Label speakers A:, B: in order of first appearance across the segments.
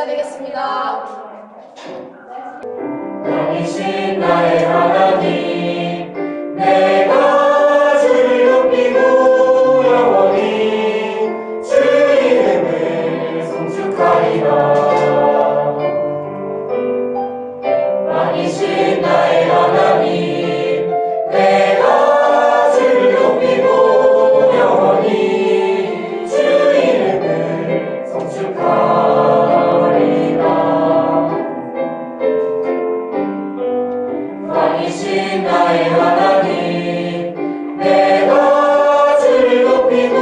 A: 인사드리겠습니다.
B: 왕이신 나의 하나님, 내가 주를 높이고 영원히 주 이름을 송축하리라. 왕이신 나의 하나님, 내가 주를 높이고 영원히 주 이름을 송축하리라. 왕이신 나의 하나님, 내가 주를 높이고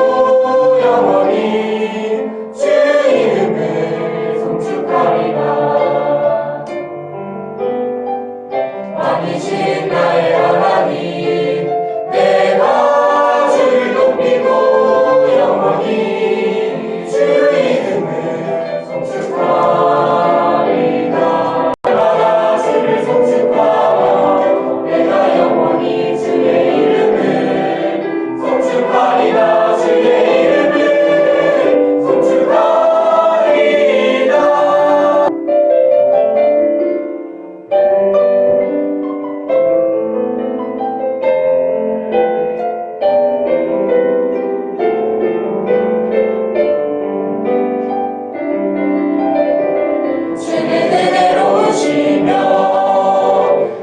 B: 영원히 주 이름을 송축하리라. 왕이신 나의 하나님, 내가 주를 높이고 영원히 주 이름을 송축하리라. 나라 주를 송축하라. 내가 영원히 주의 이름을 송축하리라. 주의 이름을 송축하리라. 주는 은혜로우시며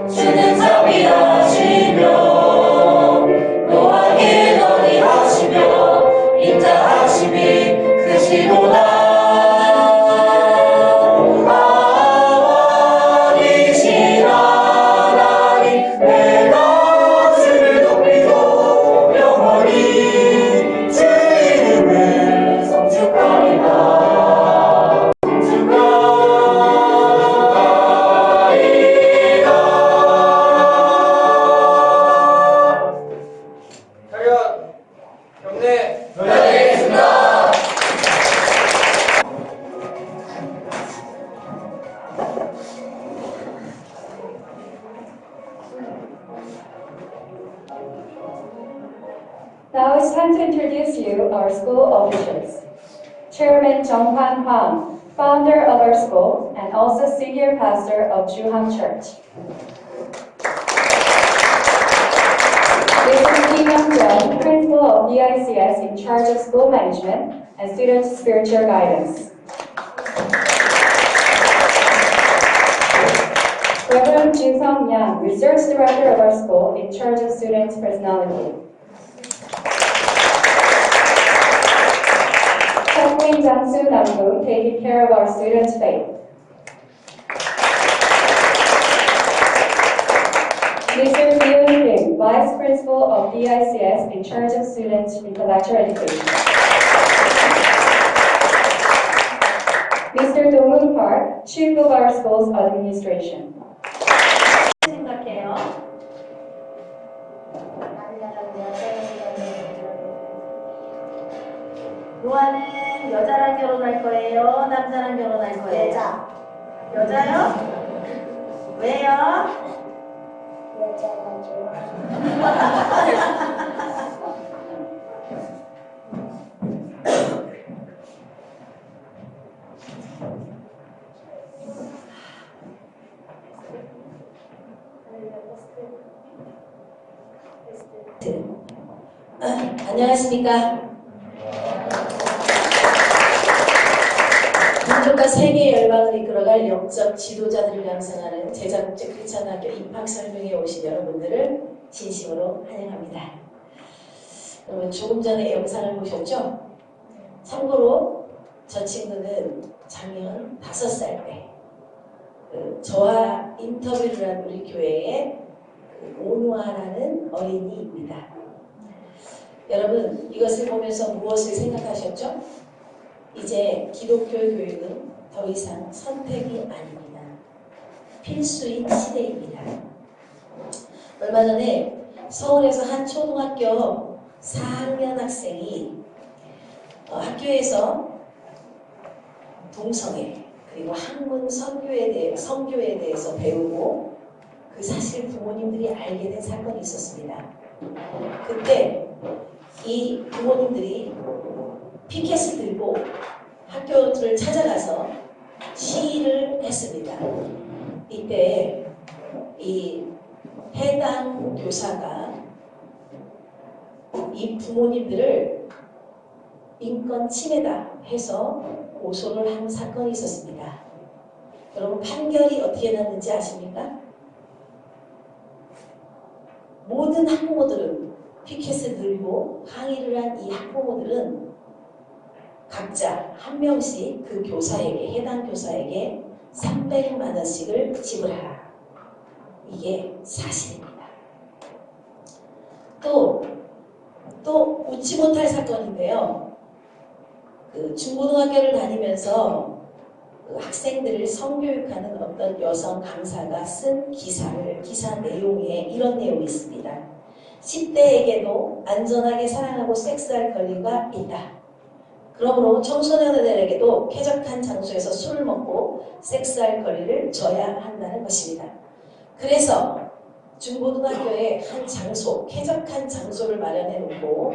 B: 주는 자비하시며 노하게 너희하시며 인자하심이 크시도다. 왕이신 하나님, 내가 주를 높이고 영원히 주 이름을 송축하리라.
C: 차렷! 경례!
B: 부탁드리겠습니다.
D: Now it's time to introduce you our school officials. Chairman Jung Han Hwang, founder of our school and also senior pastor of Juham Church. Mr. Kim Young-kyung, principal of DICS in charge of school management and student spiritual guidance. Reverend Jin Sung Yang, research director of our school in charge of students' personality. Kathleen Jang-soo Namgu, taking care of our students' faith. Mr. Yoon Kim, vice principal of DICS in charge of students' intellectual education. Mr. Dong-hoon Park, chief of our school's administration.
E: 생각해요. 노아는 여자랑 결혼할 거예요? 남자랑 결혼할 거예요?
F: 여자.
E: 여자요? 왜요?
F: 여자가 좋아.
G: 안녕하십니까. 민족과 세계의 열방을 이끌어갈 영적 지도자들을 양성하는 제자국제 크리스찬학교 입학 설명회에 오신 여러분들을 진심으로 환영합니다. 여러분 조금 전에 영상을 보셨죠? 참고로 저 친구는 작년 5살 때 저와 인터뷰를 한 우리 교회의 오누아라는 어린이입니다. 여러분 이것을 보면서 무엇을 생각하셨죠? 이제 기독교 교육은 더 이상 선택이 아닙니다. 필수인 시대입니다. 얼마 전에 서울에서 한 초등학교 4학년 학생이 학교에서 동성애 그리고 학문 성교에 대해서 배우고 그 사실 부모님들이 알게 된 사건이 있었습니다. 그때 이 부모님들이 피켓을 들고 학교를 찾아가서 시위를 했습니다. 이때 이 해당 교사가 이 부모님들을 인권 침해다 해서 고소를 한 사건이 있었습니다. 여러분 판결이 어떻게 났는지 아십니까? 모든 학부모들은 피켓을 들고 항의를 한 이 학부모들은 각자 한 명씩 그 교사에게 해당 교사에게 300만 원씩을 지불하라. 이게 사실입니다. 또 웃지 못할 사건인데요. 그 중고등학교를 다니면서 그 학생들을 성교육하는 어떤 여성 강사가 쓴 기사 내용에 이런 내용이 있습니다. 10대에게도 안전하게 사랑하고 섹스할 권리가 있다. 그러므로 청소년들에게도 쾌적한 장소에서 술을 먹고 섹스할 권리를 줘야 한다는 것입니다. 그래서 중고등학교에 한 장소, 쾌적한 장소를 마련해 놓고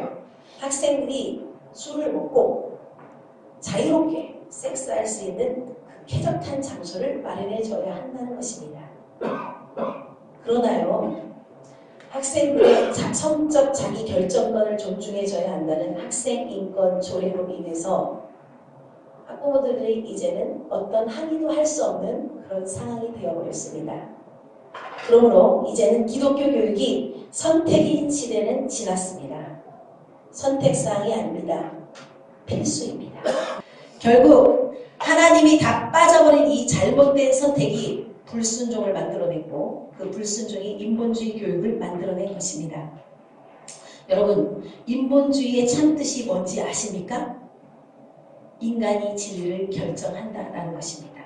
G: 학생들이 술을 먹고 자유롭게 섹스할 수 있는 그 쾌적한 장소를 마련해 줘야 한다는 것입니다. 그러나요, 학생들의 성적 자기 결정권을 존중해줘야 한다는 학생인권 조례로 인해서 학부모들이 이제는 어떤 항의도 할 수 없는 그런 상황이 되어버렸습니다. 그러므로 이제는 기독교 교육이 선택인 시대는 지났습니다. 선택사항이 아닙니다. 필수입니다. 결국 하나님이 다 빠져버린 이 잘못된 선택이 불순종을 만들어냈고 그 불순종이 인본주의 교육을 만들어낸 것입니다. 여러분, 인본주의의 참뜻이 뭔지 아십니까? 인간이 진리를 결정한다라는 것입니다.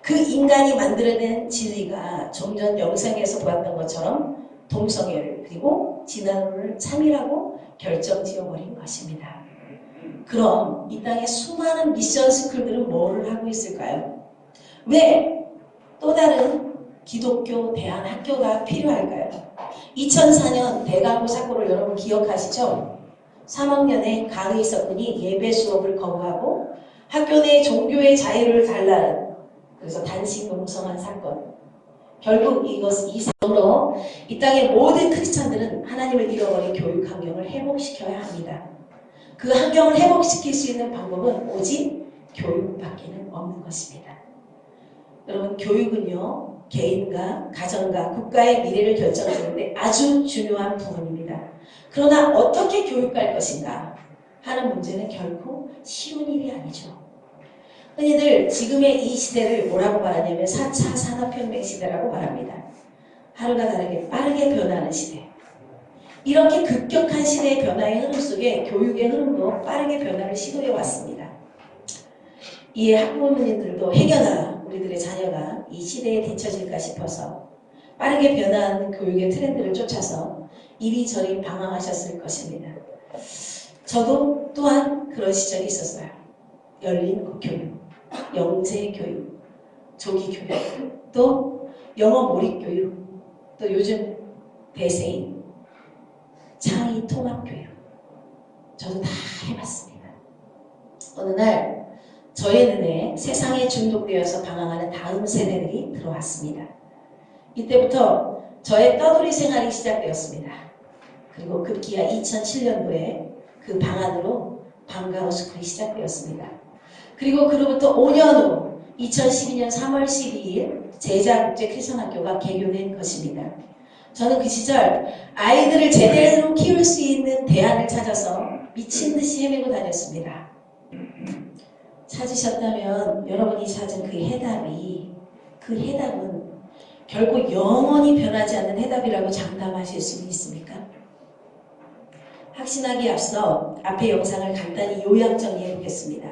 G: 그 인간이 만들어낸 진리가 좀 전 영상에서 보았던 것처럼 동성애를 그리고 진화론을 참이라고 결정지어버린 것입니다. 그럼 이 땅에 수많은 미션 스쿨들은 뭐를 하고 있을까요? 왜 또 다른 기독교 대안학교가 필요할까요? 2004년 대강호 사건을 여러분 기억하시죠? 3학년에 강의 있었더니 예배 수업을 거부하고 학교 내 종교의 자유를 달라는 그래서 단식 농성한 사건. 결국 이 사건으로 이 땅의 모든 크리스찬들은 하나님을 잃어버린 교육 환경을 회복시켜야 합니다. 그 환경을 회복시킬 수 있는 방법은 오직 교육밖에는 없는 것입니다. 여러분, 교육은요, 개인과 가정과 국가의 미래를 결정하는데 아주 중요한 부분입니다. 그러나 어떻게 교육할 것인가 하는 문제는 결코 쉬운 일이 아니죠. 흔히들 지금의 이 시대를 뭐라고 말하냐면 4차 산업혁명 시대라고 말합니다. 하루가 다르게 빠르게 변하는 시대. 이렇게 급격한 시대의 변화의 흐름 속에 교육의 흐름도 빠르게 변화를 시도해 왔습니다. 이에 학부모님들도 해결하라. 우리들의 자녀가 이 시대에 뒤처질까 싶어서 빠르게 변화하는 교육의 트렌드를 쫓아서 이리저리 방황하셨을 것입니다. 저도 또한 그런 시절이 있었어요. 열린 교육, 영재 교육, 조기 교육, 또 영어 몰입 교육, 또 요즘 대세인 창의 통합 교육. 저도 다 해봤습니다. 어느 날 저의 눈에 세상에 중독되어서 방황하는 다음 세대들이 들어왔습니다. 이때부터 저의 떠돌이 생활이 시작되었습니다. 그리고 급기야 2007년도에 그 방안으로 방과후 스쿨이 시작되었습니다. 그리고 그로부터 5년 후 2012년 3월 12일 제자국제 크리스천학교가 개교된 것입니다. 저는 그 시절 아이들을 제대로 키울 수 있는 대안을 찾아서 미친 듯이 헤매고 다녔습니다. 찾으셨다면 여러분이 찾은 그 해답은 결국 영원히 변하지 않는 해답이라고 장담하실 수 있습니까? 확신하기에 앞서 앞의 영상을 간단히 요약 정리해 보겠습니다.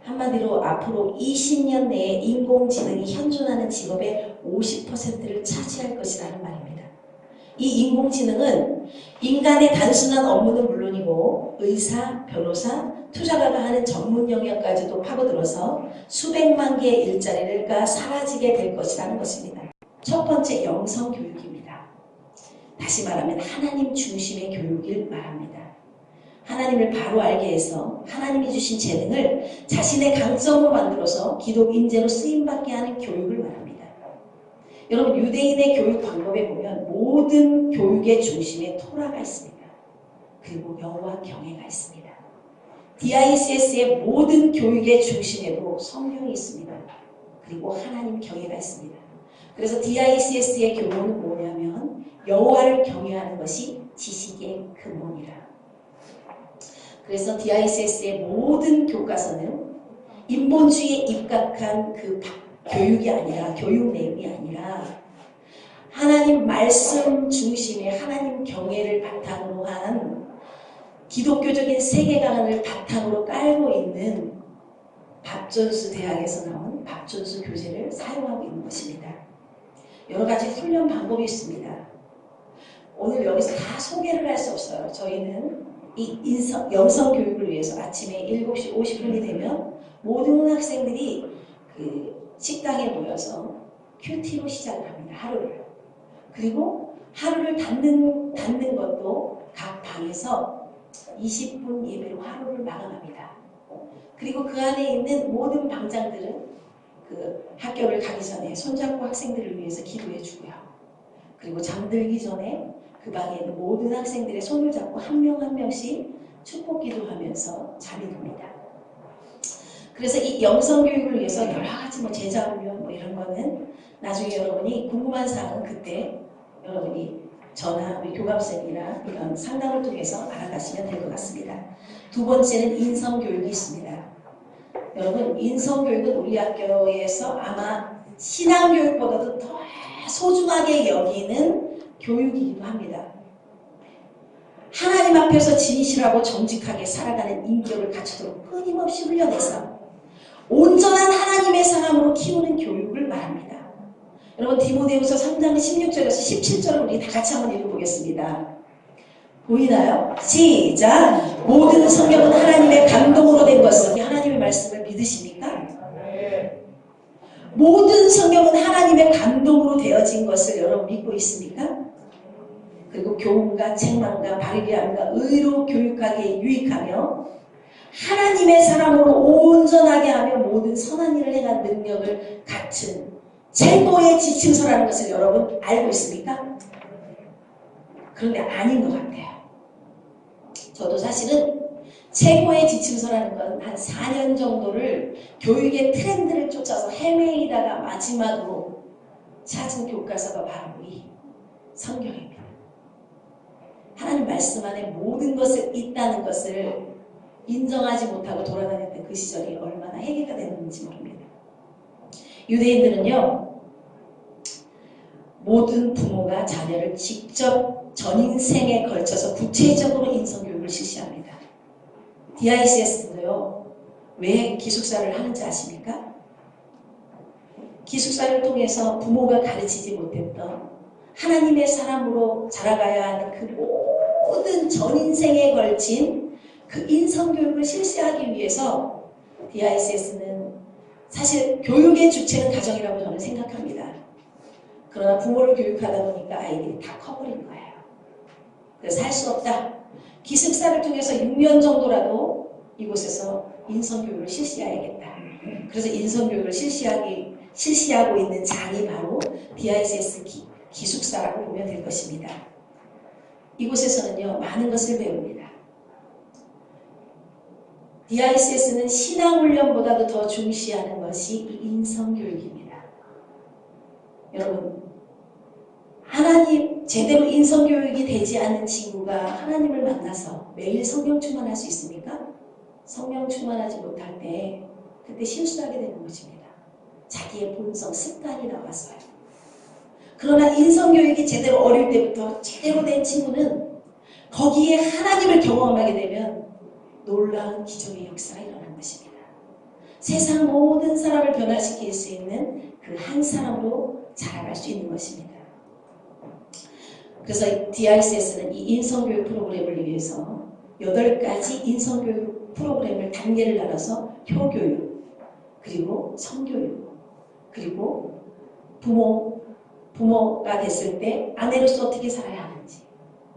G: 한마디로 앞으로 20년 내에 인공지능이 현존하는 직업의 50%를 차지할 것이라는 말입니다. 이 인공지능은 인간의 단순한 업무는 물론이고 의사, 변호사, 투자가가 하는 전문 영역까지도 파고들어서 수백만 개의 일자리가 사라지게 될 것이라는 것입니다. 첫 번째, 영성교육입니다. 다시 말하면 하나님 중심의 교육을 말합니다. 하나님을 바로 알게 해서 하나님이 주신 재능을 자신의 강점으로 만들어서 기독 인재로 쓰임받게 하는 교육을 말합니다. 여러분, 유대인의 교육 방법에 보면 모든 교육의 중심에 토라가 있습니다. 그리고 여호와 경외가 있습니다. DICS의 모든 교육의 중심에도 성경이 있습니다. 그리고 하나님 경외가 있습니다. 그래서 DICS의 교훈은 뭐냐면 여호와를 경외하는 것이 지식의 근본이라. 그래서 DICS의 모든 교과서는 인본주의에 입각한 그 교육이 아니라, 교육 내용이 아니라 하나님 말씀 중심의 하나님 경외를 바탕으로 한 기독교적인 세계관을 바탕으로 깔고 있는 밥존수 대학에서 나온 밥존수 교재를 사용하고 있는 것입니다. 여러 가지 훈련 방법이 있습니다. 오늘 여기서 다 소개를 할 수 없어요. 저희는 이 영성 교육을 위해서 아침에 7시 50분이 되면 모든 학생들이 그 식당에 모여서 큐티로 시작을 합니다. 하루를. 그리고 하루를 닫는 것도 각 방에서 20분 예배로 하루를 마감합니다. 그리고 그 안에 있는 모든 방장들은 그 학교를 가기 전에 손잡고 학생들을 위해서 기도해 주고요. 그리고 잠들기 전에 그 방에 있는 모든 학생들의 손을 잡고 한 명 한 명씩 축복 기도하면서 잠이 듭니다. 그래서 이 영성교육을 위해서 여러 가지 제자 훈련 이런 거는 나중에 여러분이 궁금한 사항은 그때 여러분이 저나 우리 교감쌤이나 이런 상담을 통해서 알아가시면 될 것 같습니다. 두 번째는 인성교육이 있습니다. 여러분, 인성교육은 우리 학교에서 아마 신앙교육보다도 더 소중하게 여기는 교육이기도 합니다. 하나님 앞에서 진실하고 정직하게 살아가는 인격을 갖추도록 끊임없이 훈련해서 온전한 하나님의 사람으로 키우는 교육을 말합니다. 여러분, 디모데후서 3장 16절에서 17절을 우리 다 같이 한번 읽어보겠습니다. 보이나요? 시작! 모든 성경은 하나님의 감동으로 된 것은 하나님의 말씀을 믿으십니까? 모든 성경은 하나님의 감동으로 되어진 것을 여러분 믿고 있습니까? 그리고 교훈과 책망과 바르게 함과 의로 교육하기에 유익하며 하나님의 사람으로 온전하게 하며 모든 선한 일을 행한 능력을 갖춘 최고의 지침서라는 것을 여러분 알고 있습니까? 그런데 아닌 것 같아요. 저도 사실은 최고의 지침서라는 건 한 4년 정도를 교육의 트렌드를 쫓아서 헤매이다가 마지막으로 찾은 교과서가 바로 이 성경입니다. 하나님 말씀 안에 모든 것을 있다는 것을 인정하지 못하고 돌아다녔던 그 시절이 얼마나 해괴가 됐는지 모릅니다. 유대인들은요, 모든 부모가 자녀를 직접 전인생에 걸쳐서 구체적으로 인성교육을 실시합니다. DICS도요, 왜 기숙사를 하는지 아십니까? 기숙사를 통해서 부모가 가르치지 못했던 하나님의 사람으로 자라가야 하는 그 모든 전인생에 걸친 그 인성교육을 실시하기 위해서 DICS는 사실 교육의 주체는 가정이라고 저는 생각합니다. 그러나 부모를 교육하다 보니까 아이들이 다 커버린 거예요. 그래서 할 수 없다. 기숙사를 통해서 6년 정도라도 이곳에서 인성교육을 실시해야겠다. 그래서 인성교육을 실시하고 있는 장이 바로 DICS 기숙사라고 보면 될 것입니다. 이곳에서는요, 많은 것을 배웁니다. DICS는 신앙훈련보다도 더 중시하는 것이 이 인성교육입니다. 여러분, 제대로 인성교육이 되지 않는 친구가 하나님을 만나서 매일 성령 충만할 수 있습니까? 성령 충만하지 못할 때 그때 실수하게 되는 것입니다. 자기의 본성, 습관이 나와서요. 그러나 인성교육이 제대로 어릴 때부터 제대로 된 친구는 거기에 하나님을 경험하게 되면 놀라운 기적의 역사가 일어나는 것입니다. 세상 모든 사람을 변화시킬 수 있는 그 한 사람으로 자라갈 수 있는 것입니다. 그래서 DICS는 이 인성교육 프로그램을 위해서 8가지 인성교육 프로그램을 단계를 나눠서 효교육, 그리고 성교육, 그리고 부모가 됐을 때 아내로서 어떻게 살아야 하는지,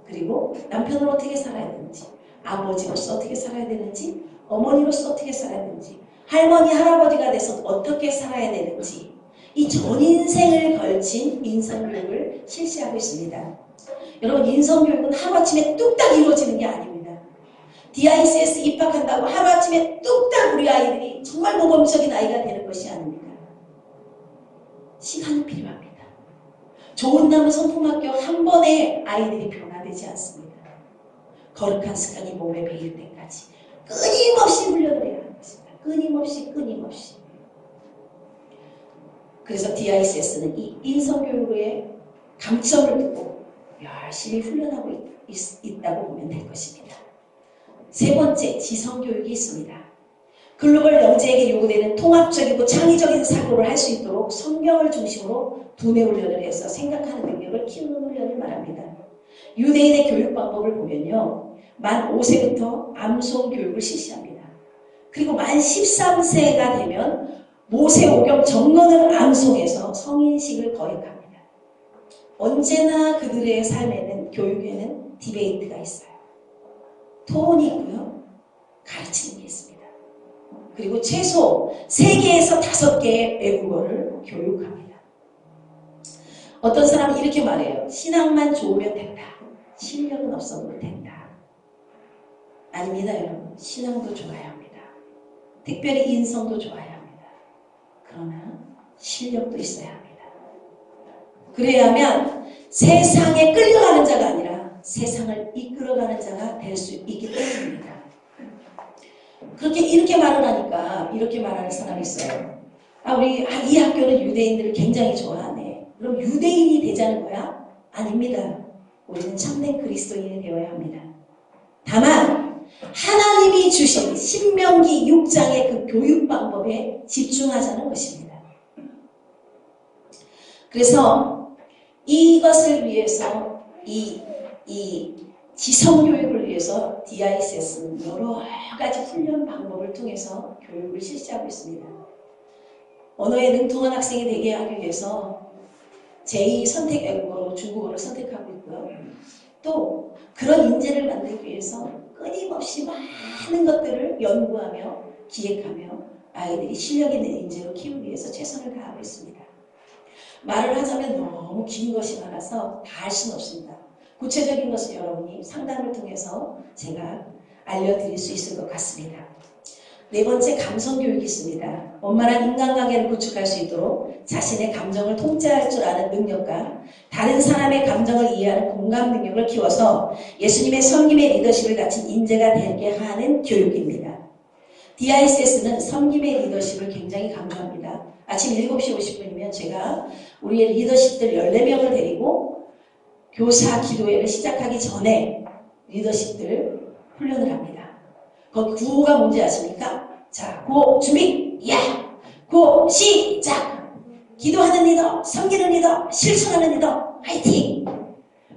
G: 그리고 남편으로 어떻게 살아야 하는지, 아버지로서 어떻게 살아야 되는지, 어머니로서 어떻게 살아야 되는지, 할머니, 할아버지가 돼서 어떻게 살아야 되는지, 이 전 인생을 걸친 인성교육을 실시하고 있습니다. 여러분, 인성교육은 하루아침에 뚝딱 이루어지는 게 아닙니다. DICS 입학한다고 하루아침에 뚝딱 우리 아이들이 정말 모범적인 아이가 되는 것이 아닙니다. 시간이 필요합니다. 좋은 나무 성품학교 한 번에 아이들이 변화되지 않습니다. 거룩한 습관이 몸에 배일 때까지 끊임없이 훈련을 해야 하는 것입니다. 끊임없이. 그래서 DICS는 이 인성교육의 강점을 듣고 열심히 훈련하고 있다고 보면 될 것입니다. 세 번째, 지성교육이 있습니다. 글로벌 영재에게 요구되는 통합적이고 창의적인 사고를 할 수 있도록 성경을 중심으로 두뇌 훈련을 해서 생각하는 능력을 키우는 훈련을 말합니다. 유대인의 교육 방법을 보면요, 만 5세부터 암송 교육을 실시합니다. 그리고 만 13세가 되면 모세오경 정건을 암송해서 성인식을 거역합니다. 언제나 그들의 삶에는, 교육에는 디베이트가 있어요. 토론이 있고요, 가르치는 게 있습니다. 그리고 최소 3개에서 5개의 외국어를 교육합니다. 어떤 사람은 이렇게 말해요. 신앙만 좋으면 된다. 실력은 없어도 된다. 아닙니다, 여러분. 신앙도 좋아야 합니다. 특별히 인성도 좋아야 합니다. 그러나 실력도 있어야 합니다. 그래야만 세상에 끌려가는 자가 아니라 세상을 이끌어가는 자가 될 수 있기 때문입니다. 그렇게 이렇게 말을 하니까 이렇게 말하는 사람이 있어요. 우리 이 학교는 유대인들을 굉장히 좋아하네. 그럼 유대인이 되자는 거야? 아닙니다. 우리는 참된 그리스도인이 되어야 합니다. 다만 하나님이 주신 신명기 6장의 그 교육 방법에 집중하자는 것입니다. 그래서 이것을 위해서 이 지성교육을 위해서 DICS는 여러 가지 훈련 방법을 통해서 교육을 실시하고 있습니다. 언어에 능통한 학생이 되게 하기 위해서 제2 선택 외국어로 중국어를 선택하고 있고요. 또 그런 인재를 만들기 위해서 끊임없이 많은 것들을 연구하며 기획하며 아이들이 실력 있는 인재로 키우기 위해서 최선을 다하고 있습니다. 말을 하자면 너무 긴 것이 많아서 다 할 수는 없습니다. 구체적인 것을 여러분이 상담을 통해서 제가 알려드릴 수 있을 것 같습니다. 네 번째, 감성교육이 있습니다. 원만한 인간관계를 구축할 수 있도록 자신의 감정을 통제할 줄 아는 능력과 다른 사람의 감정을 이해하는 공감 능력을 키워서 예수님의 섬김의 리더십을 갖춘 인재가 되게 하는 교육입니다. DICS는 섬김의 리더십을 굉장히 강조합니다. 아침 7시 50분이면 제가 우리의 리더십들 14명을 데리고 교사 기도회를 시작하기 전에 리더십들 훈련을 합니다. 거기 구호가 뭔지 아십니까? 자, 구호 준비! 야! 구호 시작! 기도하는 리더, 섬기는 리더, 실천하는 리더, 화이팅!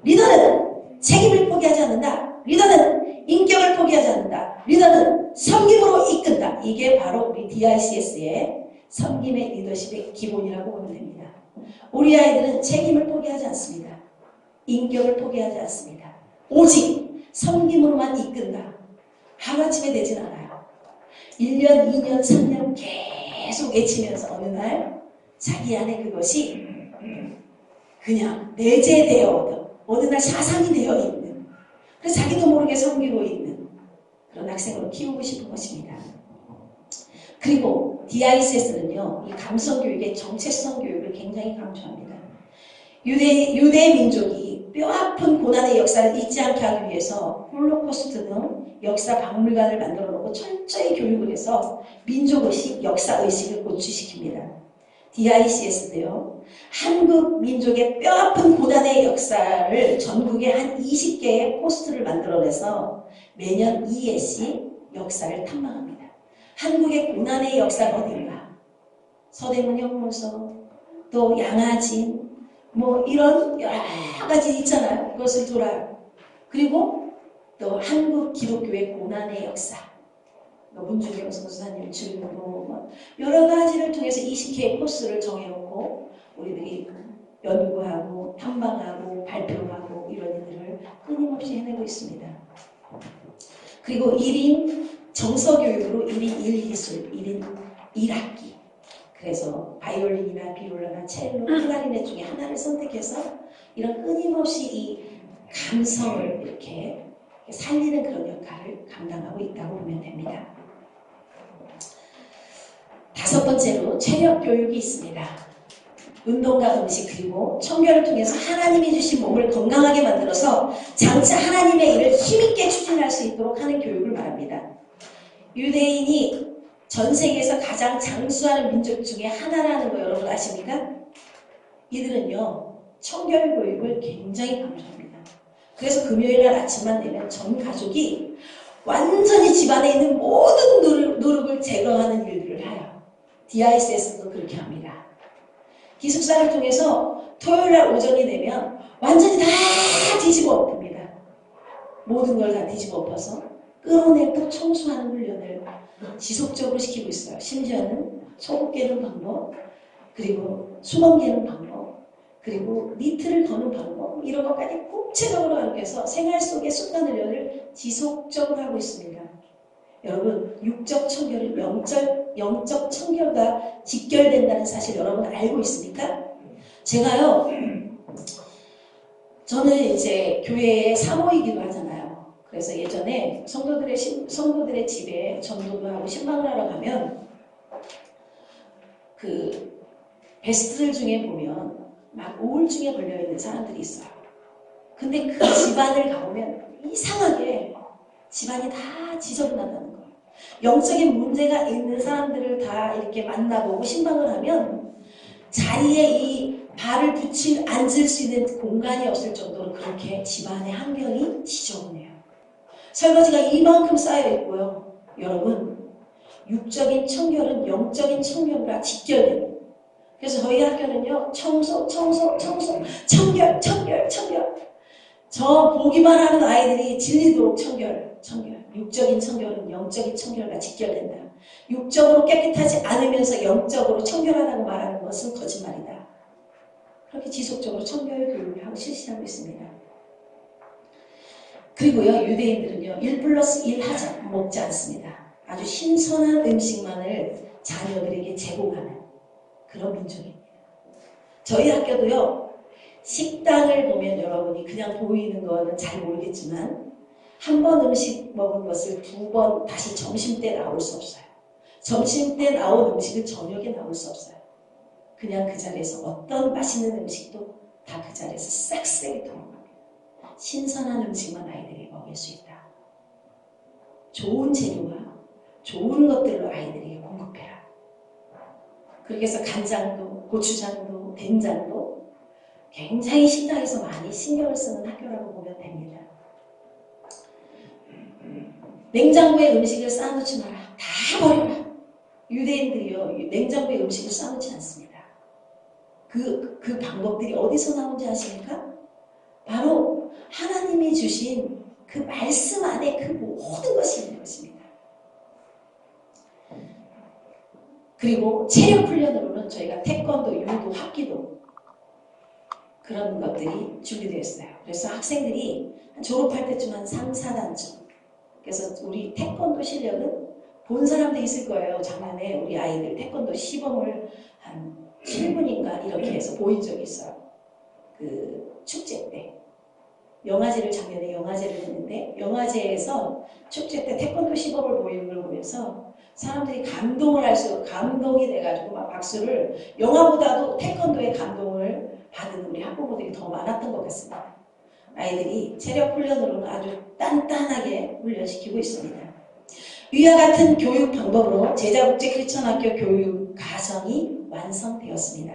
G: 리더는 책임을 포기하지 않는다. 리더는 인격을 포기하지 않는다. 리더는 섬김으로 이끈다. 이게 바로 우리 DICS의 섬김의 리더십의 기본이라고 보면 됩니다. 우리 아이들은 책임을 포기하지 않습니다. 인격을 포기하지 않습니다. 오직 섬김으로만 이끈다. 하루아침에 되진 않아요. 1년, 2년, 3년 계속 외치면서 어느 날 자기 안에 그것이 그냥 내재되어 어느 날 사상이 되어 있는, 그래서 자기도 모르게 섬기고 있는 그런 학생으로 키우고 싶은 것입니다. 그리고 DICS는요, 이 감성교육의 정체성 교육을 굉장히 강조합니다. 유대 민족이 뼈아픈 고난의 역사를 잊지 않게 하기 위해서 홀로코스트 등 역사 박물관을 만들어 놓고 철저히 교육을 해서 민족의식, 역사의식을 고취시킵니다. DICS도요, 한국 민족의 뼈아픈 고난의 역사를 전국에 한 20개의 포스트를 만들어내서 매년 2회씩 역사를 탐방합니다. 한국의 고난의 역사가 어딘가? 서대문 혁명서, 또 양아진, 이런 여러 가지 있잖아요. 그것을 돌아요. 그리고 또 한국 기독교의 고난의 역사, 문준경 선교사님 주로 여러 가지를 통해서 20개의 코스를 정해놓고 우리들이 연구하고 탐방하고 발표하고 이런 일들을 끊임없이 해내고 있습니다. 그리고 1인 정서교육으로 1인 1기술, 1인 1학기. 그래서 바이올린이나 비올라나 첼로, 클라리넷 중에 하나를 선택해서 이런 끊임없이 이 감성을 이렇게 살리는 그런 역할을 감당하고 있다고 보면 됩니다. 5번째로 체력 교육이 있습니다. 운동과 음식 그리고 청결을 통해서 하나님이 주신 몸을 건강하게 만들어서 장차 하나님의 일을 힘있게 추진할 수 있도록 하는 교육을 말합니다. 유대인이 전 세계에서 가장 장수하는 민족 중에 하나라는 거 여러분 아십니까? 이들은요 청결 교육을 굉장히 강조합니다. 그래서 금요일날 아침만 되면 전 가족이 완전히 집안에 있는 모든 누룩을 제거하는 일들을 해요. DICS도 그렇게 합니다. 기숙사를 통해서 토요일날 오전이 되면 완전히 다 뒤집어 엎습니다. 모든 걸 다 뒤집어 엎어서 끌어내고 청소하는 훈련을 지속적으로 시키고 있어요. 심지어는 속옷 개는 방법, 그리고 수건 개는 방법, 그리고 니트를 거는 방법 이런 것까지 구체적으로 가르쳐서 생활 속의 습관 훈련을 지속적으로 하고 있습니다. 여러분 육적 청결은 영적 청결과 직결된다는 사실 여러분 알고 있습니까? 제가요 저는 이제 교회에 사모이기도 하잖아요. 그래서 예전에 성도들의 집에 전도도 하고 신방을 하러 가면 그 베스트들 중에 보면 막 우울증에 걸려있는 사람들이 있어요. 근데 그 집안을 가보면 이상하게 집안이 다 지저분하다는 거예요. 영적인 문제가 있는 사람들을 다 이렇게 만나보고 신방을 하면 자리에 이 발을 앉을 수 있는 공간이 없을 정도로 그렇게 집안의 환경이 지저분해요. 설거지가 이만큼 쌓여있고요. 여러분 육적인 청결은 영적인 청결과 직결됩니다. 그래서 저희 학교는요 청소, 청결. 저 보기만 하는 아이들이 질리도록 청결. 육적인 청결은 영적인 청결과 직결된다. 육적으로 깨끗하지 않으면서 영적으로 청결하다고 말하는 것은 거짓말이다. 그렇게 지속적으로 청결 교육을 하고 실시하고 있습니다. 그리고요 유대인들은요 1+1 먹지 않습니다. 아주 신선한 음식만을 자녀들에게 제공하는 그런 민족입니다. 저희 학교도요 식당을 보면 여러분이 그냥 보이는 거는 잘 모르겠지만 한 번 음식 먹은 것을 2번 다시 점심때 나올 수 없어요. 점심때 나온 음식은 저녁에 나올 수 없어요. 그냥 그 자리에서 어떤 맛있는 음식도 다 그 자리에서 싹쓸이 도망갑니다. 신선한 음식만 아이들이 먹일 수 있다. 좋은 재료와 좋은 것들로 아이들에게 공급해라. 그렇게 해서 간장도 고추장도 된장도 굉장히 식당에서 많이 신경을 쓰는 학교라고 보면 됩니다. 냉장고에 음식을 쌓아놓지 마라. 다 버려라. 유대인들이요 냉장고에 음식을 쌓아놓지 않습니다. 그 방법들이 어디서 나온지 아십니까? 바로 하나님이 주신 그 말씀 안에 그 모든 것이 있는 것입니다. 그리고 체력 훈련으로는 저희가 태권도, 유도, 합기도 그런 것들이 준비되어 있어요. 그래서 학생들이 졸업할 때쯤 한 3, 4단쯤 그래서 우리 태권도 실력은 본 사람도 있을 거예요. 작년에 우리 아이들 태권도 시범을 한 7분인가 이렇게 해서 보인 적이 있어요. 그 축제 때. 작년에 영화제를 했는데 영화제에서 축제 때 태권도 시범을 보이는 걸 보면서 사람들이 감동이 돼가지고 막 박수를 영화보다도 태권도에 감동을 받은 우리 학부모들이 더 많았던 것 같습니다. 아이들이 체력 훈련으로는 아주 단단하게 훈련시키고 있습니다. 위와 같은 교육 방법으로 제자국제 크리스천학교 교육 과정이 완성되었습니다.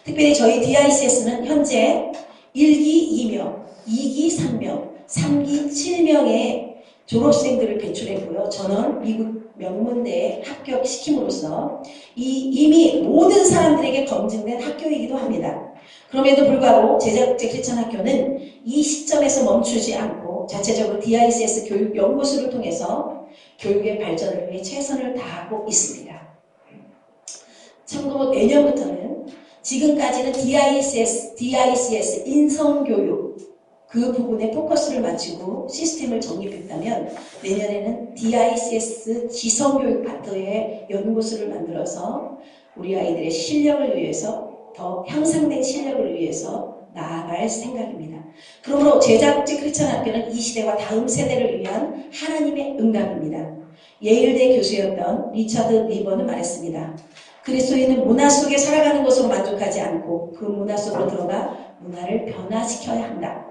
G: 특별히 저희 DICS는 현재 1기 2명, 2기 3명, 3기 7명의 졸업생들을 배출했고요. 저는 미국 명문대에 합격시킴으로써 이미 모든 사람들에게 검증된 학교이기도 합니다. 그럼에도 불구하고 제자국제 크리스천학교는 이 시점에서 멈추지 않고 자체적으로 DICS 교육연구소를 통해서 교육의 발전을 위해 최선을 다하고 있습니다. 참고로 내년부터는 지금까지는 DICS 인성교육 그 부분에 포커스를 맞추고 시스템을 정립했다면 내년에는 DICS 지성교육 파트의 연구소를 만들어서 우리 아이들의 실력을 위해서 더 향상된 실력을 위해서 나아갈 생각입니다. 그러므로 제자국제 크리스천 학교는 이 시대와 다음 세대를 위한 하나님의 응답입니다. 예일대 교수였던 리처드 리버는 말했습니다. 그리스도인은 문화 속에 살아가는 것으로 만족하지 않고 그 문화 속으로 들어가 문화를 변화시켜야 한다.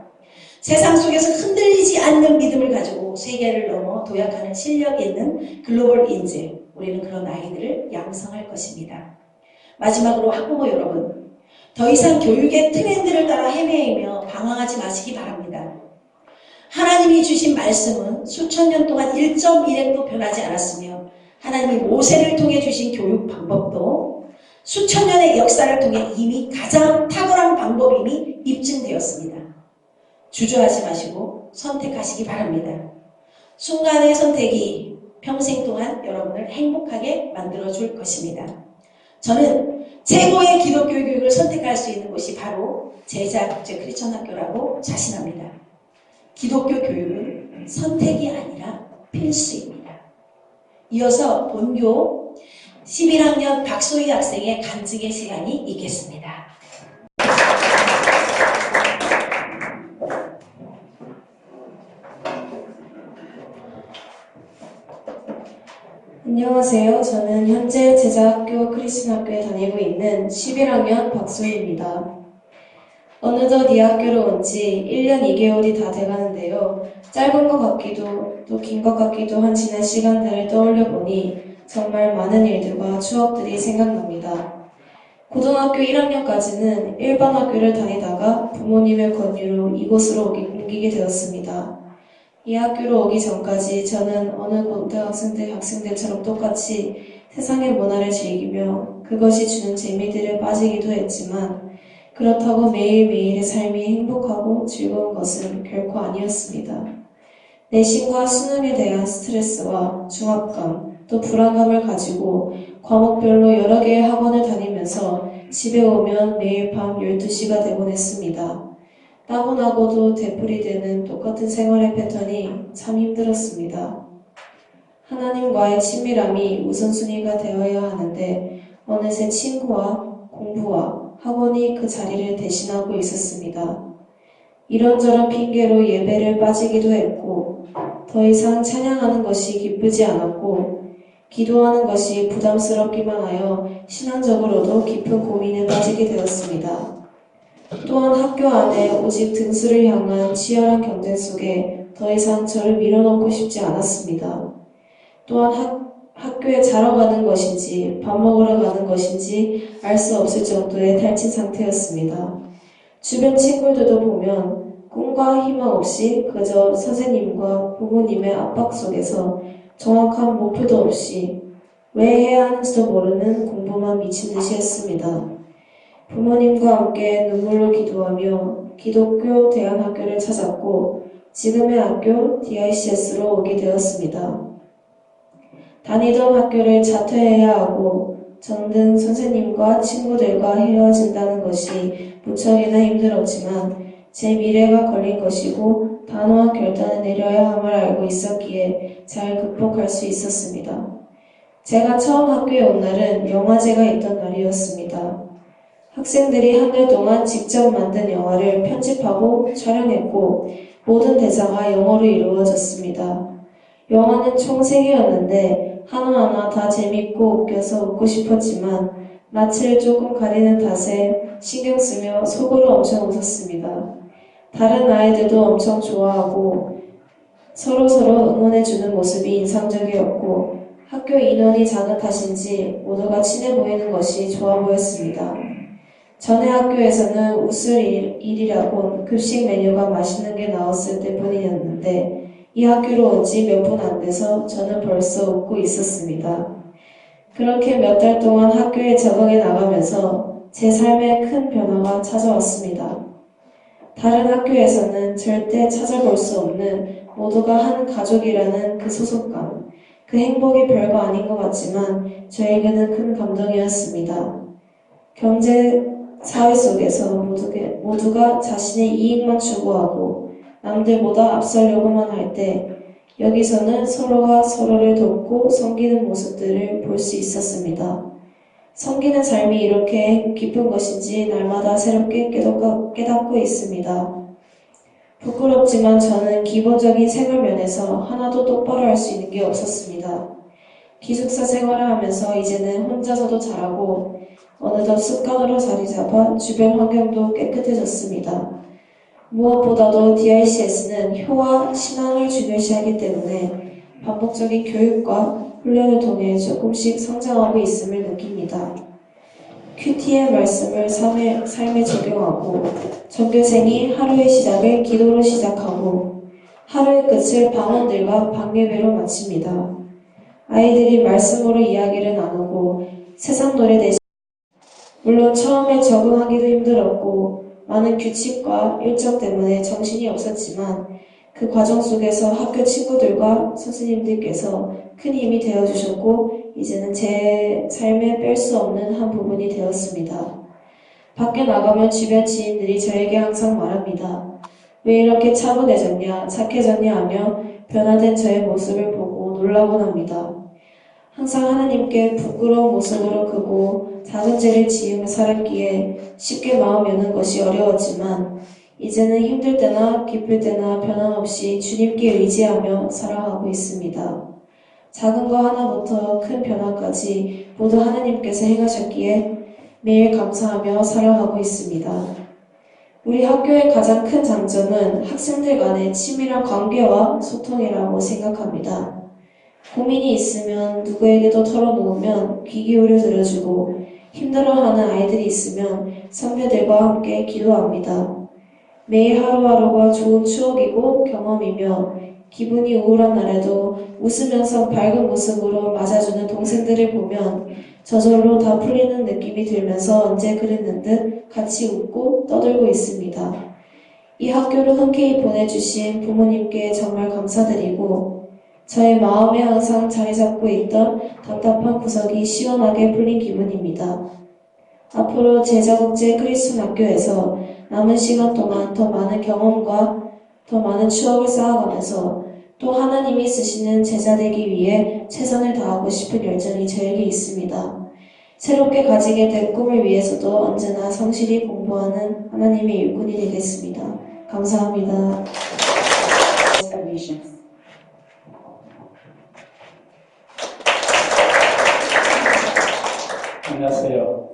G: 세상 속에서 흔들리지 않는 믿음을 가지고 세계를 넘어 도약하는 실력이 있는 글로벌 인재, 우리는 그런 아이들을 양성할 것입니다. 마지막으로 학부모 여러분, 더 이상 교육의 트렌드를 따라 헤매이며 방황하지 마시기 바랍니다. 하나님이 주신 말씀은 수천 년 동안 1.1행도 변하지 않았으며 하나님이 모세를 통해 주신 교육 방법도 수천 년의 역사를 통해 이미 가장 탁월한 방법임이 입증되었습니다. 주저하지 마시고 선택하시기 바랍니다. 순간의 선택이 평생 동안 여러분을 행복하게 만들어줄 것입니다. 저는 최고의 기독교 교육을 선택할 수 있는 곳이 바로 제자국제 크리스천 학교라고 자신합니다. 기독교 교육은 선택이 아니라 필수입니다. 이어서 본교 11학년 박소희 학생의 간증의 시간이 있겠습니다.
A: 안녕하세요. 저는 현재 제자학교 크리스천 학교에 다니고 있는 11학년 박소희입니다. 어느덧 이 학교로 온 지 1년 2개월이 다 돼가는데요. 짧은 것 같기도 또 긴 것 같기도 한 지난 시간들을 떠올려 보니 정말 많은 일들과 추억들이 생각납니다. 고등학교 1학년까지는 일반 학교를 다니다가 부모님의 권유로 이곳으로 옮기게 되었습니다. 이 학교로 오기 전까지 저는 어느 학생들처럼 똑같이 세상의 문화를 즐기며 그것이 주는 재미들에 빠지기도 했지만 그렇다고 매일매일의 삶이 행복하고 즐거운 것은 결코 아니었습니다. 내신과 수능에 대한 스트레스와 중압감, 또 불안감을 가지고 과목별로 여러 개의 학원을 다니면서 집에 오면 매일 밤 12시가 되곤 했습니다. 따분하고도 되풀이되는 똑같은 생활의 패턴이 참 힘들었습니다. 하나님과의 친밀함이 우선순위가 되어야 하는데 어느새 친구와 공부와 학원이 그 자리를 대신하고 있었습니다. 이런저런 핑계로 예배를 빠지기도 했고 더 이상 찬양하는 것이 기쁘지 않았고 기도하는 것이 부담스럽기만 하여 신앙적으로도 깊은 고민에 빠지게 되었습니다. 또한 학교 안에 오직 등수를 향한 치열한 경쟁 속에 더 이상 저를 밀어넣고 싶지 않았습니다. 또한 학교에 자러 가는 것인지 밥 먹으러 가는 것인지 알 수 없을 정도의 탈진 상태였습니다. 주변 친구들도 보면 꿈과 희망 없이 그저 선생님과 부모님의 압박 속에서 정확한 목표도 없이 왜 해야 하는지도 모르는 공부만 미친 듯이 했습니다. 부모님과 함께 눈물로 기도하며 기독교 대안학교를 찾았고 지금의 학교 DICS로 오게 되었습니다. 다니던 학교를 자퇴해야 하고 정든 선생님과 친구들과 헤어진다는 것이 무척이나 힘들었지만 제 미래가 걸린 것이고 단호한 결단을 내려야 함을 알고 있었기에 잘 극복할 수 있었습니다. 제가 처음 학교에 온 날은 영화제가 있던 날이었습니다. 학생들이 한 달 동안 직접 만든 영화를 편집하고 촬영했고 모든 대사가 영어로 이루어졌습니다. 영화는 총 3개였는데 하나하나 다 재밌고 웃겨서 웃고 싶었지만 낯을 조금 가리는 탓에 신경 쓰며 속으로 엄청 웃었습니다. 다른 아이들도 엄청 좋아하고 서로서로 응원해주는 모습이 인상적이었고 학교 인원이 작은 탓인지 모두가 친해 보이는 것이 좋아 보였습니다. 전에 학교에서는 웃을 일이라곤 급식 메뉴가 맛있는 게 나왔을 때뿐이었는데 이 학교로 온 지 몇 분 안 돼서 저는 벌써 웃고 있었습니다. 그렇게 몇 달 동안 학교에 적응해 나가면서 제 삶에 큰 변화가 찾아왔습니다. 다른 학교에서는 절대 찾아볼 수 없는 모두가 한 가족이라는 그 소속감, 그 행복이 별거 아닌 것 같지만 저에게는 큰 감동이었습니다. 경제 사회 속에서 모두가 자신의 이익만 추구하고 남들보다 앞서려고만 할 때 여기서는 서로가 서로를 돕고 섬기는 모습들을 볼 수 있었습니다. 섬기는 삶이 이렇게 깊은 것인지 날마다 새롭게 깨닫고 있습니다. 부끄럽지만 저는 기본적인 생활 면에서 하나도 똑바로 할 수 있는 게 없었습니다. 기숙사 생활을 하면서 이제는 혼자서도 잘하고 어느덧 습관으로 자리 잡아 주변 환경도 깨끗해졌습니다. 무엇보다도 DRCS는 효와 신앙을 중요시하기 때문에 반복적인 교육과 훈련을 통해 조금씩 성장하고 있음을 느낍니다. 큐티의 말씀을 삶에 적용하고 전교생이 하루의 시작을 기도로 시작하고 하루의 끝을 방언들과 방예배로 마칩니다. 아이들이 말씀으로 이야기를 나누고 세상 노래 대신 물론 처음에 적응하기도 힘들었고 많은 규칙과 일정 때문에 정신이 없었지만 그 과정 속에서 학교 친구들과 선생님들께서 큰 힘이 되어주셨고 이제는 제 삶에 뺄 수 없는 한 부분이 되었습니다. 밖에 나가면 주변 지인들이 저에게 항상 말합니다. 왜 이렇게 차분해졌냐, 착해졌냐 하며 변화된 저의 모습을 보고 놀라곤 합니다. 항상 하나님께 부끄러운 모습으로 크고 작은 죄를 지으며 살았기에 쉽게 마음 여는 것이 어려웠지만 이제는 힘들 때나 기쁠 때나 변함없이 주님께 의지하며 살아가고 있습니다. 작은 거 하나부터 큰 변화까지 모두 하나님께서 행하셨기에 매일 감사하며 살아가고 있습니다. 우리 학교의 가장 큰 장점은 학생들 간의 친밀한 관계와 소통이라고 생각합니다. 고민이 있으면 누구에게도 털어놓으면 귀 기울여 들어주고 힘들어하는 아이들이 있으면 선배들과 함께 기도합니다. 매일 하루하루가 좋은 추억이고 경험이며 기분이 우울한 날에도 웃으면서 밝은 모습으로 맞아주는 동생들을 보면 저절로 다 풀리는 느낌이 들면서 언제 그랬는 듯 같이 웃고 떠들고 있습니다. 이 학교를 흔쾌히 보내주신 부모님께 정말 감사드리고 저의 마음에 항상 자리 잡고 있던 답답한 구석이 시원하게 풀린 기분입니다. 앞으로 제자국제 크리스천 학교에서 남은 시간 동안 더 많은 경험과 더 많은 추억을 쌓아가면서 또 하나님이 쓰시는 제자 되기 위해 최선을 다하고 싶은 열정이 저에게 있습니다. 새롭게 가지게 된 꿈을 위해서도 언제나 성실히 공부하는 하나님의 일꾼이 되겠습니다. 감사합니다.
H: 안녕하세요.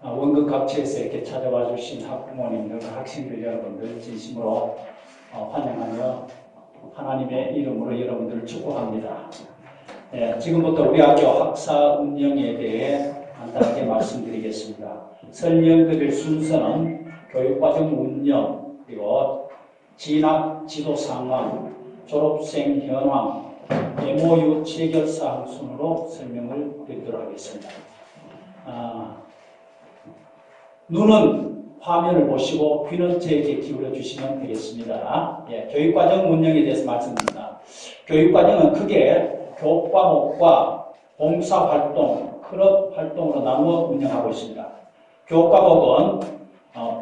H: 원급 각지에서 이렇게 찾아와 주신 학부모님들, 학생들 여러분들 진심으로 환영하며 하나님의 이름으로 여러분들을 축복합니다. 지금부터 우리 학교 학사 운영에 대해 간단하게 말씀드리겠습니다. 설명드릴 순서는 교육과정 운영, 그리고 진학 지도 상황, 졸업생 현황, MOU 체결 사항 순으로 설명을 드리도록 하겠습니다. 눈은 화면을 보시고 귀는 저에게 기울여 주시면 되겠습니다. 교육과정 운영에 대해서 말씀드립니다. 교육과정은 크게 교과목과 봉사활동, 클럽 활동으로 나누어 운영하고 있습니다. 교과목은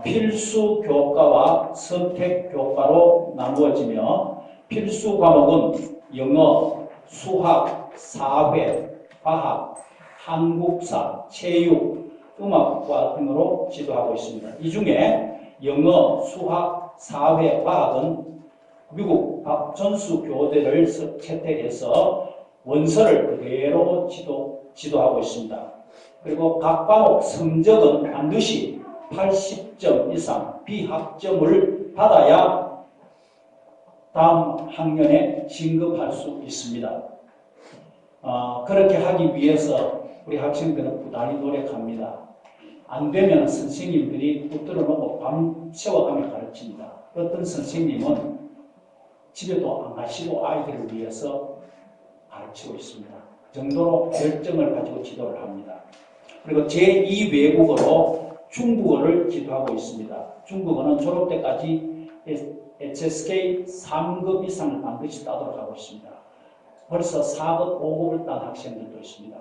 H: 필수 교과와 선택 교과로 나누어지며 필수 과목은 영어, 수학, 사회, 과학, 한국사, 체육, 음악과 등으로 지도하고 있습니다. 이 중에 영어, 수학, 사회, 과학은 미국 박전수 교대를 채택해서 원서를 그대로 지도하고 있습니다. 그리고 각 과목 성적은 반드시 80점 이상 비합점을 받아야 다음 학년에 진급할 수 있습니다. 그렇게 하기 위해서 우리 학생들은 부단히 노력합니다. 안 되면 선생님들이 붙들어 놓고 밤새워가며 가르칩니다. 어떤 선생님은 집에도 안 가시고 아이들을 위해서 가르치고 있습니다. 그 정도로 열정을 가지고 지도를 합니다. 그리고 제2 외국어로 중국어를 지도하고 있습니다. 중국어는 졸업 때까지 HSK 3급 이상을 반드시 따도록 하고 있습니다. 벌써 4급, 5급을 딴 학생들도 있습니다.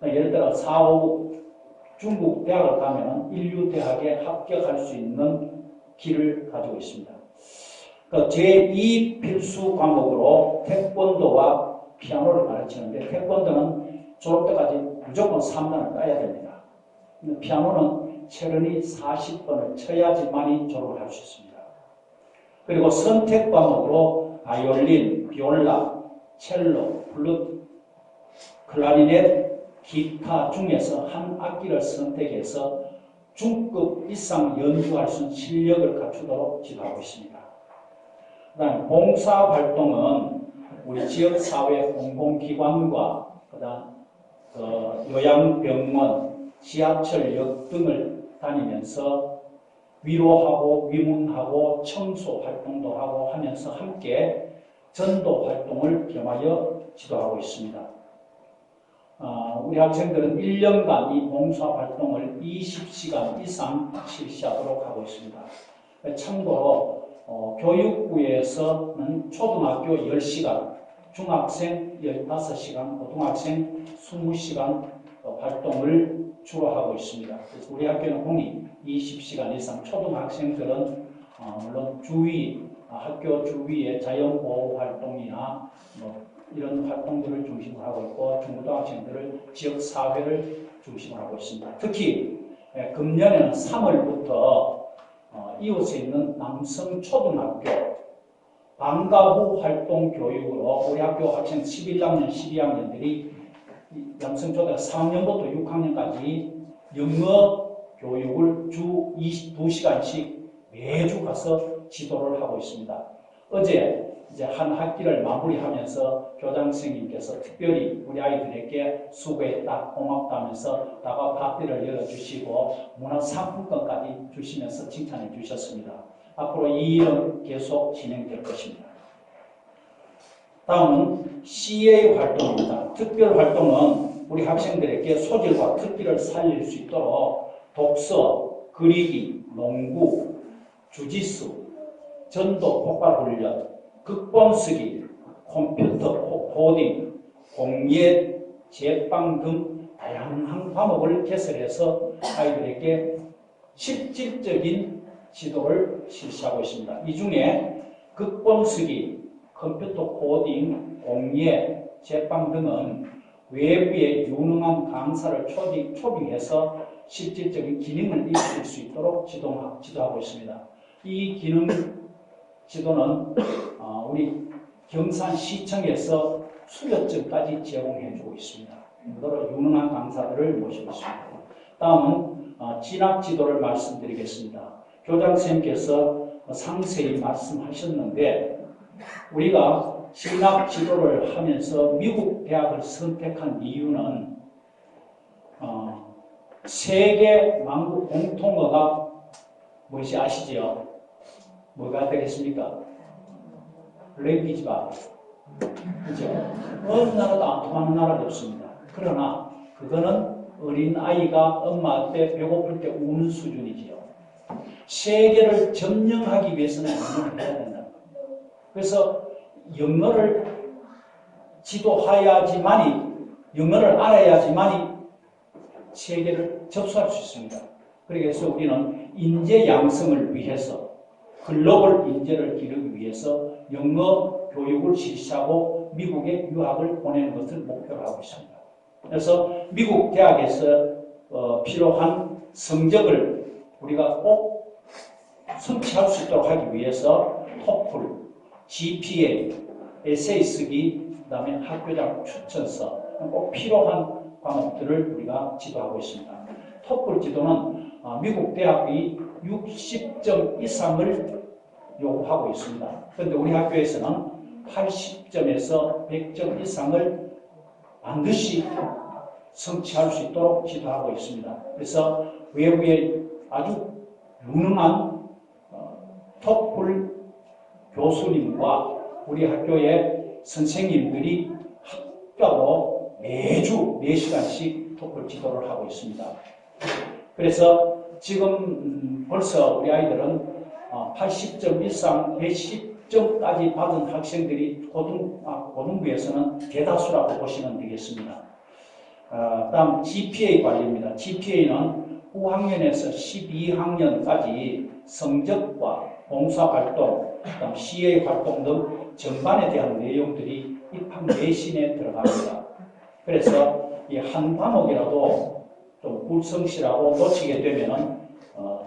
H: 예를 들어 4, 5급 중국 대학을 가면 인류 대학에 합격할 수 있는 길을 가지고 있습니다. 그 제2 필수 과목으로 태권도와 피아노를 가르치는데 태권도는 졸업 때까지 무조건 3단을 따야 됩니다. 근데 피아노는 철원이 40번을 쳐야지만이 졸업을 할 수 있습니다. 그리고 선택 과목으로 바이올린, 비올라, 첼로, 플루트, 클라리넷, 기타 중에서 한 악기를 선택해서 중급 이상 연주할 수 있는 실력을 갖추도록 지도하고 있습니다. 그다음 봉사활동은 우리 지역사회 공공기관과 그다음 요양병원, 지하철역 등을 다니면서 위로하고 위문하고 청소 활동도 하고 하면서 함께 전도 활동을 겸하여 지도하고 있습니다. 우리 학생들은 1년간 이 봉사활동을 20시간 이상 실시하도록 하고 있습니다. 참고로 교육부에서는 초등학교 10시간, 중학생 15시간, 고등학생 20시간 활동을 주로 하고 있습니다. 그래서 우리 학교는 공이 20시간 이상, 초등학생들은 물론 학교 주위의 자연보호 활동이나 이런 활동들을 중심으로 하고 있고 중고등학생들을 지역사회를 중심으로 하고 있습니다. 특히 금년에는 3월부터 이웃에 있는 남성초등학교 방과 후 활동 교육으로 우리 학교 학생 11학년, 12학년들이 남성초등학교 4학년부터 6학년까지 영어 교육을 주 22시간씩 매주 가서 지도를 하고 있습니다. 어제 이제 한 학기를 마무리하면서 교장 선생님께서 특별히 우리 아이들에게 수고했다, 고맙다 하면서 다과 파티를 열어주시고 문화상품권까지 주시면서 칭찬해 주셨습니다. 앞으로 이 일은 계속 진행될 것입니다. 다음은 CA 활동입니다. 특별 활동은 우리 학생들에게 소질과 특기를 살릴 수 있도록 독서, 그리기, 농구, 주짓수, 전도 폭발 훈련, 극본 쓰기, 컴퓨터 코딩, 공예, 제빵 등 다양한 과목을 개설해서 아이들에게 실질적인 지도를 실시하고 있습니다. 이 중에 극본 쓰기, 컴퓨터 코딩, 공예, 제빵 등은 외부의 유능한 강사를 초빙해서 실질적인 기능을 익힐 수 있도록 지도하고 있습니다. 이 기능 지도는 우리 경산시청에서 수료증까지 제공해주고 있습니다. 그대로 유능한 강사들을 모시고 있습니다. 다음은 진학 지도를 말씀드리겠습니다. 교장 선생님께서 상세히 말씀하셨는데 우리가 진학 지도를 하면서 미국 대학을 선택한 이유는 세계 만국 공통어가 무엇이 아시지요? 뭐가 되겠습니까? 랭귀지가 그죠? 어느 나라도 안 통하는 나라도 없습니다. 그러나 그거는 어린 아이가 엄마 앞에 배고플 때 우는 수준이지요. 세계를 점령하기 위해서는 영어를 해야 된다. 그래서 영어를 지도해야지만이 영어를 알아야지만이 세계를 접수할 수 있습니다. 그래서 우리는 인재 양성을 위해서 글로벌 인재를 기르기 위해서 영어 교육을 실시하고 미국에 유학을 보내는 것을 목표로 하고 있습니다. 그래서 미국 대학에서 필요한 성적을 우리가 꼭 성취할 수 있도록 하기 위해서 토플, GPA, 에세이 쓰기, 그 다음에 학교장 추천서 꼭 필요한 과목들을 우리가 지도하고 있습니다. 토플 지도는 미국 대학이 60점 이상을 요구하고 있습니다. 그런데 우리 학교에서는 80점에서 100점 이상을 반드시 성취할 수 있도록 지도하고 있습니다. 그래서 외부의 아주 유능한 토플 교수님과 우리 학교의 선생님들이 학교로 매주 4시간씩 토플 지도를 하고 있습니다. 그래서 지금 벌써 우리 아이들은 80점 이상 110점까지 받은 학생들이 고등부에서는 대다수라고 보시면 되겠습니다. 다음 GPA 관리입니다. GPA는 9학년에서 12학년까지 성적과 봉사활동, 그다음 CA 활동 등 전반에 대한 내용들이 입학 내신에 들어갑니다. 그래서 이 한 과목이라도 좀 불성실하고 놓치게 되면은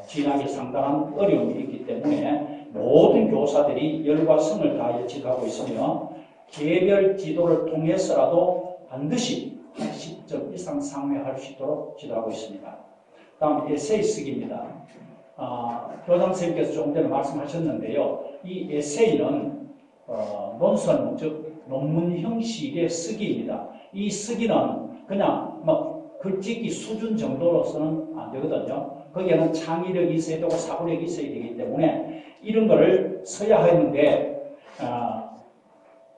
H: 진학에 상당한 어려움이 있기 때문에 모든 교사들이 열과 성을 다하여 지도하고 있으며 개별 지도를 통해서라도 반드시 80점 이상 상회할 수 있도록 지도하고 있습니다. 다음 에세이 쓰기입니다. 교장 선생님께서 조금 전에 말씀하셨는데요. 이 에세이는 논술, 즉 논문 형식의 쓰기입니다. 이 쓰기는 그냥 글짓기 수준 정도로서는 안 되거든요. 거기에는 창의력이 있어야 되고 사고력이 있어야 되기 때문에 이런 거를 써야 하는데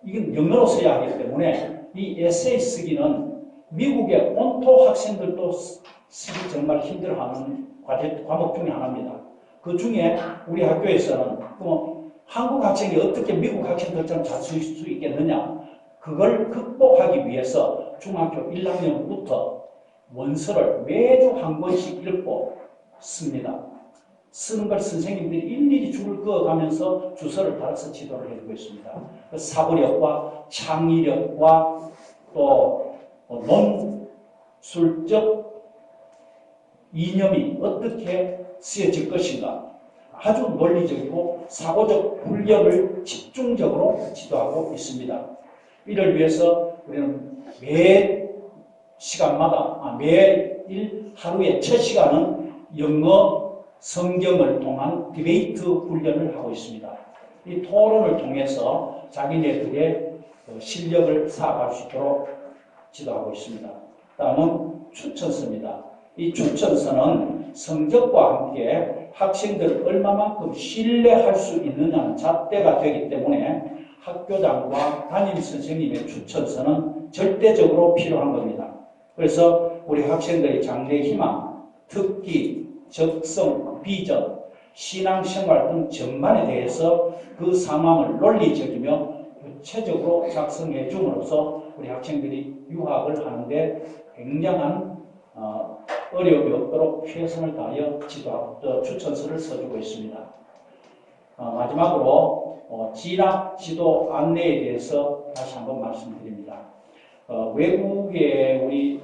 H: 이건 영어로 써야 하기 때문에 이 에세이 쓰기는 미국의 온토 학생들도 쓰기 정말 힘들어하는 과목 중에 하나입니다. 그 중에 우리 학교에서는 한국 학생이 어떻게 미국 학생들처럼 잘 쓸 수 있겠느냐, 그걸 극복하기 위해서 중학교 1학년부터 원서를 매주 한 권씩 읽고 씁니다. 쓰는 걸 선생님들이 일일이 줄을 그어가면서 주소를 달아서 지도를 해주고 있습니다. 그 사고력과 창의력과 또 논술적 이념이 어떻게 쓰여질 것인가, 아주 논리적이고 사고적 훈련을 집중적으로 지도하고 있습니다. 이를 위해서 우리는 매 시간마다 매일 하루에 첫 시간은 영어 성경을 통한 디베이트 훈련을 하고 있습니다. 이 토론을 통해서 자기네들의 실력을 쌓아갈 수 있도록 지도하고 있습니다. 다음은 추천서입니다. 이 추천서는 성적과 함께 학생들을 얼마만큼 신뢰할 수 있느냐는 잣대가 되기 때문에 학교장과 담임선생님의 추천서는 절대적으로 필요한 겁니다. 그래서 우리 학생들의 장래 희망, 특기, 적성, 비전, 신앙생활 등 전반에 대해서 그 상황을 논리적이며 구체적으로 작성해 줌으로써 우리 학생들이 유학을 하는데 굉장한 어려움이 없도록 최선을 다하여 추천서를 써주고 있습니다. 마지막으로 진학 지도 안내에 대해서 다시 한번 말씀드립니다. 외국에 우리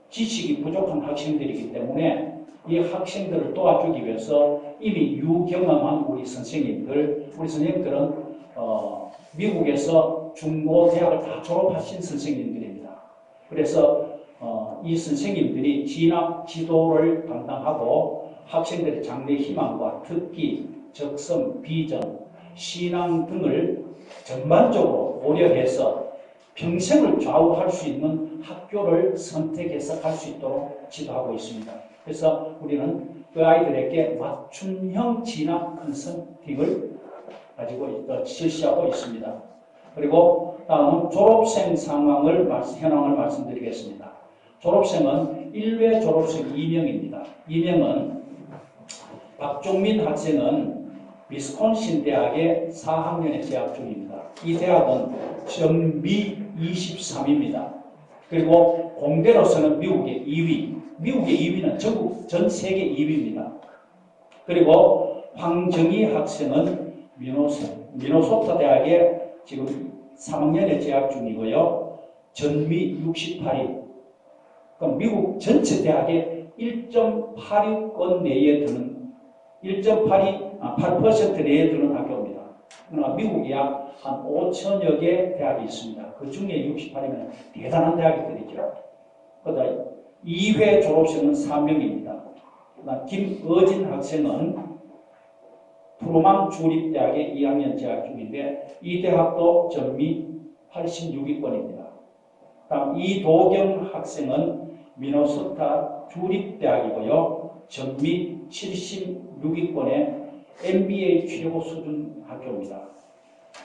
H: 지식이 부족한 학생들이기 때문에 이 학생들을 도와주기 위해서 이미 유경험한 우리 선생님들은 미국에서 중고 대학을 다 졸업하신 선생님들입니다. 그래서 이 선생님들이 진학 지도를 담당하고 학생들의 장래 희망과 특기, 적성, 비전, 신앙 등을 전반적으로 고려해서 평생을 좌우할 수 있는 학교를 선택해서 갈 수 있도록 지도하고 있습니다. 그래서 우리는 그 아이들에게 맞춤형 진학 컨설팅을 가지고 실시하고 있습니다. 그리고 다음은 졸업생 현황을 말씀드리겠습니다. 졸업생은 1회 졸업생 2명입니다. 2명은 박종민 학생은 위스콘신 대학의 4학년에 재학 중입니다. 이 대학은 전미 23입니다. 그리고 공대로서는 미국의 2위, 미국의 2위는 전 세계 2위입니다. 그리고 황정희 학생은 미네소타 대학에 지금 3학년에 재학 중이고요. 전미 68위. 그럼 미국 전체 대학의 1.86권 내에 드는 8% 내에 드는 학교입니다. 그러나 미국이 약 한 5천여 개 대학이 있습니다. 그 중에 68이면 대단한 대학이들이죠. 그다음 2회 졸업생은 3명입니다. 김어진 학생은 프로만 주립대학의 2학년 재학 중인데 이 대학도 전미 86위권입니다. 다음 이도경 학생은 미네소타 주립대학이고요. 전미 76위권의 MBA 최고 수준 학교입니다.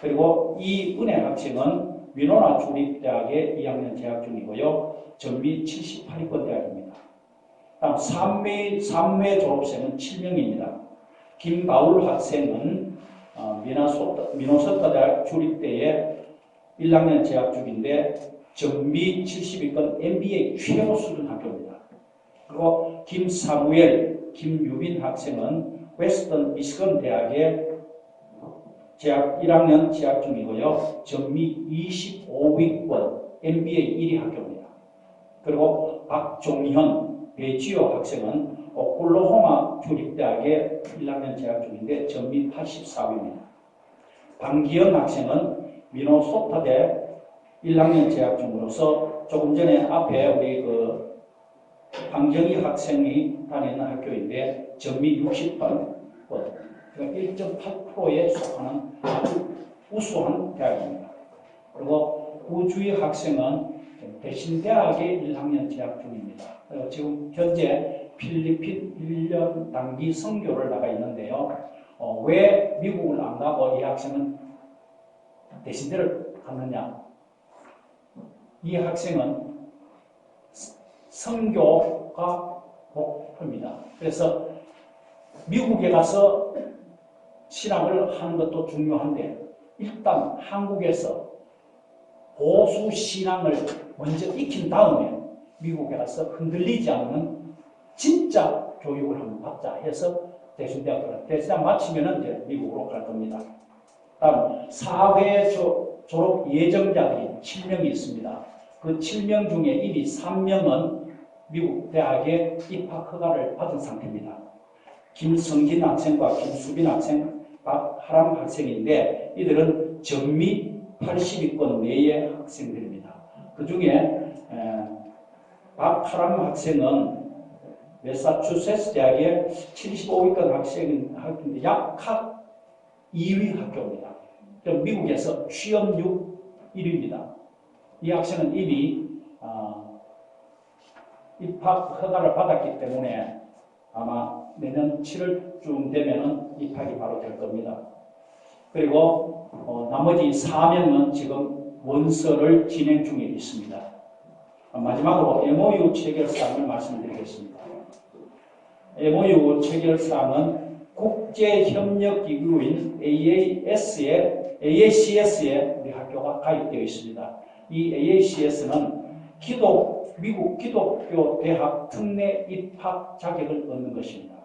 H: 그리고 이은혜 학생은 위노나 주립대학의 2학년 재학 중이고요. 전미 78위권 대학입니다. 다음 3회 졸업생은 7명입니다. 김바울 학생은 미네소타 대학 주립대에 1학년 재학 중인데 전미 70위권 MBA 최고 수준 학교입니다. 그리고 김사무엘, 김유빈 학생은 웨스턴 미시건 대학의 재학 1학년 재학 중이고요. 전미 25위권 MBA 1위 학교입니다. 그리고 박종현 배지호 학생은 오클라호마 주립대학의 1학년 재학 중인데 전미 84위입니다. 방기현 학생은 미네소타대 1학년 재학 중으로서 조금 전에 앞에 우리 방정희 학생이 다니는 학교인데 전미 60번, 그러니까 1.8%에 속하는 아주 우수한 대학입니다. 그리고 구주희 학생은 대신대학의 1학년 재학 중입니다. 그리고 지금 현재 필리핀 1년 단기 선교를 나가 있는데요. 왜 미국을 안 가고 이 학생은 대신대를 갔느냐? 이 학생은 선교가 목표입니다. 그래서 미국에 가서 신학을 하는 것도 중요한데 일단 한국에서 보수 신앙을 먼저 익힌 다음에 미국에 가서 흔들리지 않는 진짜 교육을 한번 받자 해서 대신대학교를 대신대학 마치면은 이제 미국으로 갈 겁니다. 다음 사회 졸업 예정자들이 7명이 있습니다. 그 7명 중에 이미 3명은 미국 대학에 입학 허가를 받은 상태입니다. 김성진 학생과 김수빈 학생, 박하람 학생인데 이들은 전미 80위권 내의 학생들입니다. 그 중에 박하람 학생은 매사추세츠 대학의 75위권 학생인데 약학 2위 학교입니다. 미국에서 취업률 1위입니다. 이 학생은 이미 입학 허가를 받았기 때문에 아마 내년 7월쯤 되면은 입학이 바로 될 겁니다. 그리고 나머지 4명은 지금 원서를 진행 중에 있습니다. 마지막으로 MOU 체결사항을 말씀드리겠습니다. MOU 체결사항은 국제협력기구인 AACS에 우리 학교가 가입되어 있습니다. 이 AACS는 미국 기독교 대학 특례 입학 자격을 얻는 것입니다.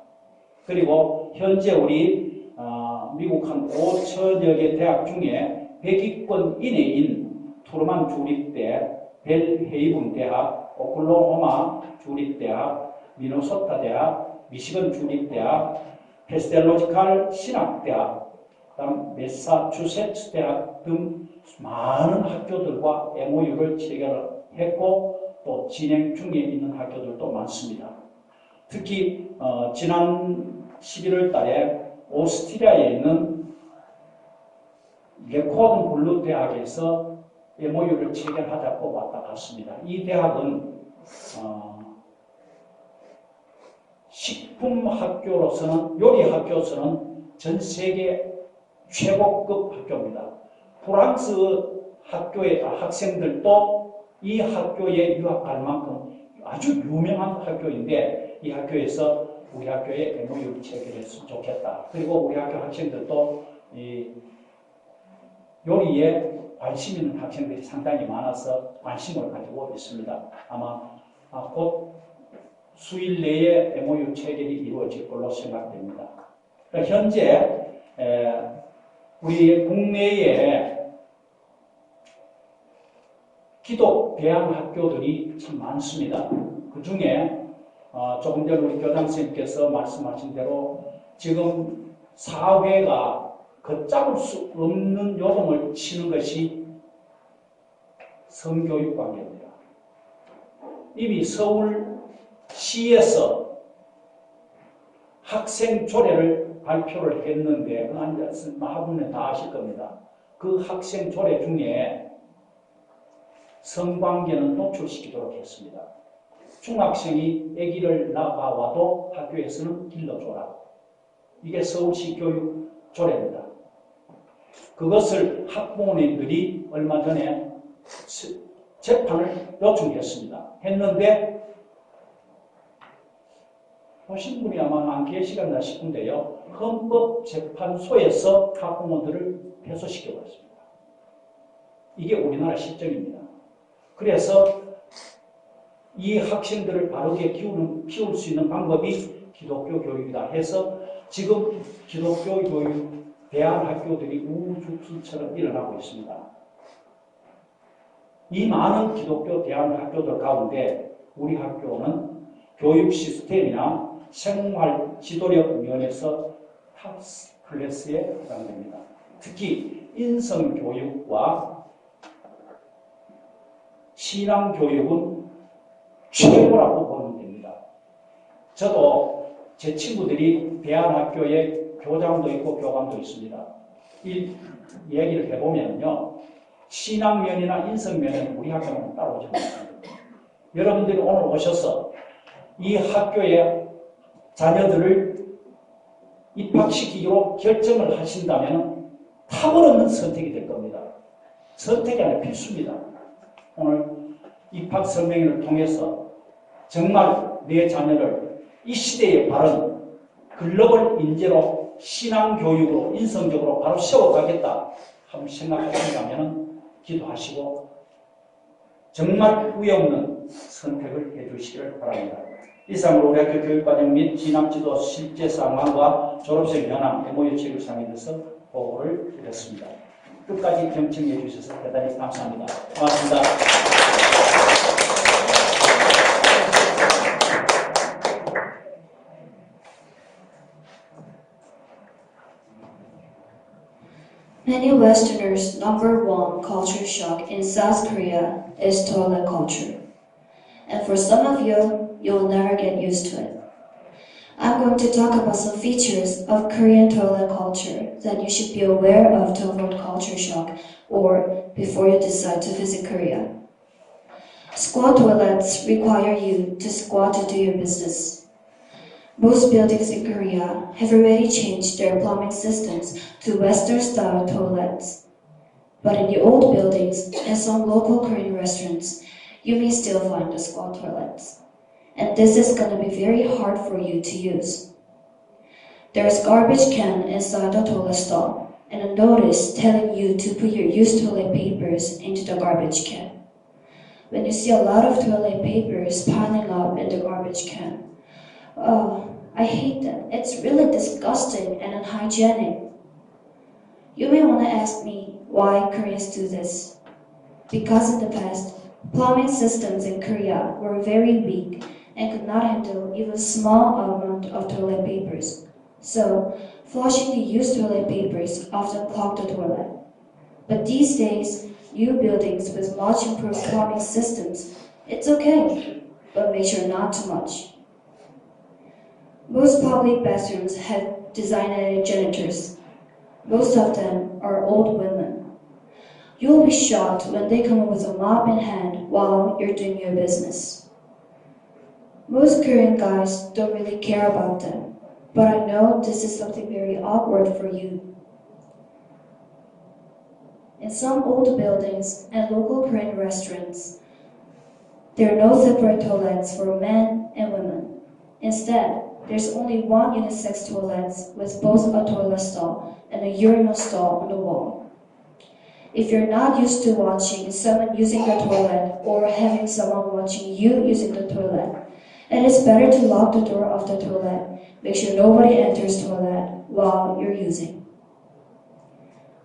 H: 그리고 현재 우리 미국 한 5천여 개 대학 중에 100위권 이내인 투르만 주립대, 벨헤이븐 대학, 오클라호마 주립대학, 미네소타 대학, 미시건 주립대학, 페스텔로지칼 신학대학, 그다음 매사추세츠 대학 등 많은 학교들과 MOU를 체결했고 또 진행 중에 있는 학교들도 많습니다. 특히 지난 11월 달에 오스트리아에 있는 레코든 블루 대학에서 MOU를 체결하자고 왔다 갔습니다. 이 대학은 식품 학교로서는 요리 학교로서는 전 세계 최고급 학교입니다. 프랑스 학교의 학생들도 이 학교에 유학할 만큼 아주 유명한 학교인데 이 학교에서 우리 학교에 MOU 체결했으면 좋겠다. 그리고 우리 학교 학생들도 이 요리에 관심 있는 학생들이 상당히 많아서 관심을 가지고 있습니다. 아마 곧 수일 내에 MOU 체결이 이루어질 걸로 생각됩니다. 그러니까 현재 우리 국내에 기독 대학 학교들이 참 많습니다. 그 중에 조금 전에 우리 교장 선생님께서 말씀하신 대로 지금 사회가 걷잡을 수 없는 요동을 치는 것이 성교육 관계입니다. 이미 서울시에서 학생 조례를 발표를 했는데 한분은 다 아실 겁니다. 그 학생 조례 중에 성관계는 노출시키도록 했습니다. 중학생이 아기를 낳아와도 학교에서는 길러줘라. 이게 서울시 교육 조례입니다. 그것을 학부모님들이 얼마 전에 재판을 요청했습니다. 했는데 보신 분이 아마 안 계시겠나 싶은데요. 헌법재판소에서 학부모들을 패소시켜버렸습니다. 이게 우리나라 실정입니다. 그래서 이 학생들을 바르게 키울 수 있는 방법이 기독교 교육이다 해서 지금 기독교 교육 대안학교들이 우후죽순처럼 일어나고 있습니다. 이 많은 기독교 대안학교들 가운데 우리 학교는 교육 시스템이나 생활 지도력 면에서 탑 클래스에 해당됩니다. 특히 인성교육과 신앙교육은 최고라고 보면 됩니다. 저도 제 친구들이 대안학교에 교장도 있고 교감도 있습니다. 이 얘기를 해보면요. 신앙면이나 인성면에는 우리 학교는 따라오지 않습니다. 여러분들이 오늘 오셔서 이 학교에 자녀들을 입학시키기로 결정을 하신다면 탑없는 선택이 될 겁니다. 선택이 아니라 필수입니다. 오늘 입학 설명회를 통해서 정말 내 자녀를 이 시대의 바른 글로벌 인재로 신앙교육으로 인성적으로 바로 세워가겠다 한번 생각하신다면 기도하시고 정말 후회 없는 선택을 해주시기를 바랍니다. 이상으로 우리 학교 교육과정 및 진학지도 실제 상황과 졸업생 현황, MOU 체결상에 대해서 보고를 드렸습니다. 끝까지 경청해 주셔서 대단히 감사합니다. 고맙습니다.
A: Many Westerners' number one culture shock in South Korea is toilet culture. And for some of you, you'll never get used to it. I'm going to talk about some features of Korean toilet culture that you should be aware of to avoid culture shock or before you decide to visit Korea. Squat toilets require you to squat to do your business. Most buildings in Korea have already changed their plumbing systems to Western-style toilets. But in the old buildings and some local Korean restaurants, you may still find the squat toilets. And this is going to be very hard for you to use. There's garbage can inside the toilet stall and a notice telling you to put your used toilet papers into the garbage can. When you see a lot of toilet papers piling up in the garbage can, oh, I hate them. It's really disgusting and unhygienic. You may want to ask me why Koreans do this. Because in the past, plumbing systems in Korea were very weak and could not handle even a small amount of toilet papers. So, flushing the used toilet papers often clogged the toilet. But these days, new buildings with much improved plumbing systems, it's okay, but make sure not too much. Most public bathrooms have designated janitors. Most of them are old women. You'll be shocked when they come with a mop in hand while you're doing your business. Most Korean guys don't really care about them, but I know this is something very awkward for you. In some old buildings and local Korean restaurants, there are no separate toilets for men and women. Instead, there's only one unisex toilet with both a toilet stall and a urinal stall on the wall. If you're not used to watching someone using the toilet or having someone watching you using the toilet, it is better to lock the door of the toilet. Make sure nobody enters the toilet while you're using.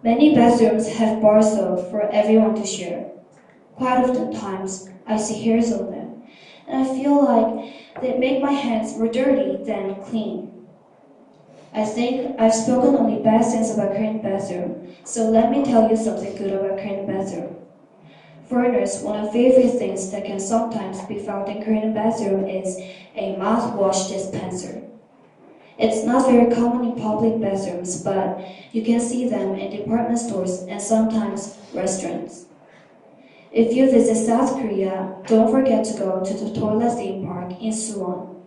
A: Many bathrooms have bar soap for everyone to share. Quite often times, I see hairs on them, and I feel like they make my hands more dirty than clean. I think I've spoken only bad things about Korean bathroom, so let me tell you something good about Korean bathroom. Foreigners, one of the favorite things that can sometimes be found in Korean bathroom is a mouthwash dispenser. It's not very common in public bathrooms, but you can see them in department stores and sometimes restaurants. If you visit South Korea, don't forget to go to the toilet theme park in Suwon.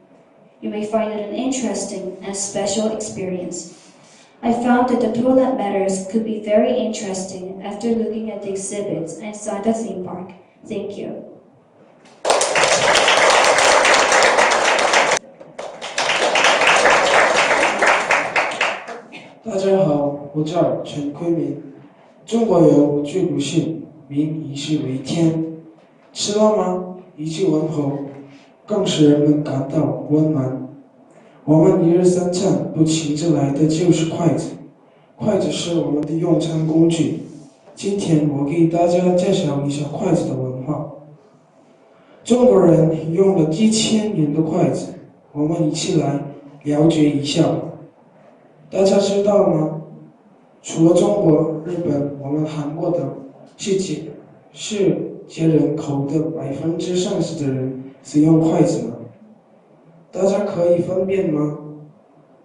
A: You may find it an interesting and special experience. I found that the toilet matters could be very interesting after looking at the exhibits inside the theme park. Thank you.
I: 大家好，我叫陈坤明。中国有句古训：“民以食为天。”吃了吗？一句问候，更使人们感到温暖。我们一日三餐不请自来的就是筷子，筷子是我们的用餐工具。今天我给大家介绍一下筷子的文化。中国人用了几千年的筷子，我们一起来了解一下。大家知道吗？除了中国、日本，我们韩国等世界人口的30%的人使用筷子了。大家可以分辨吗？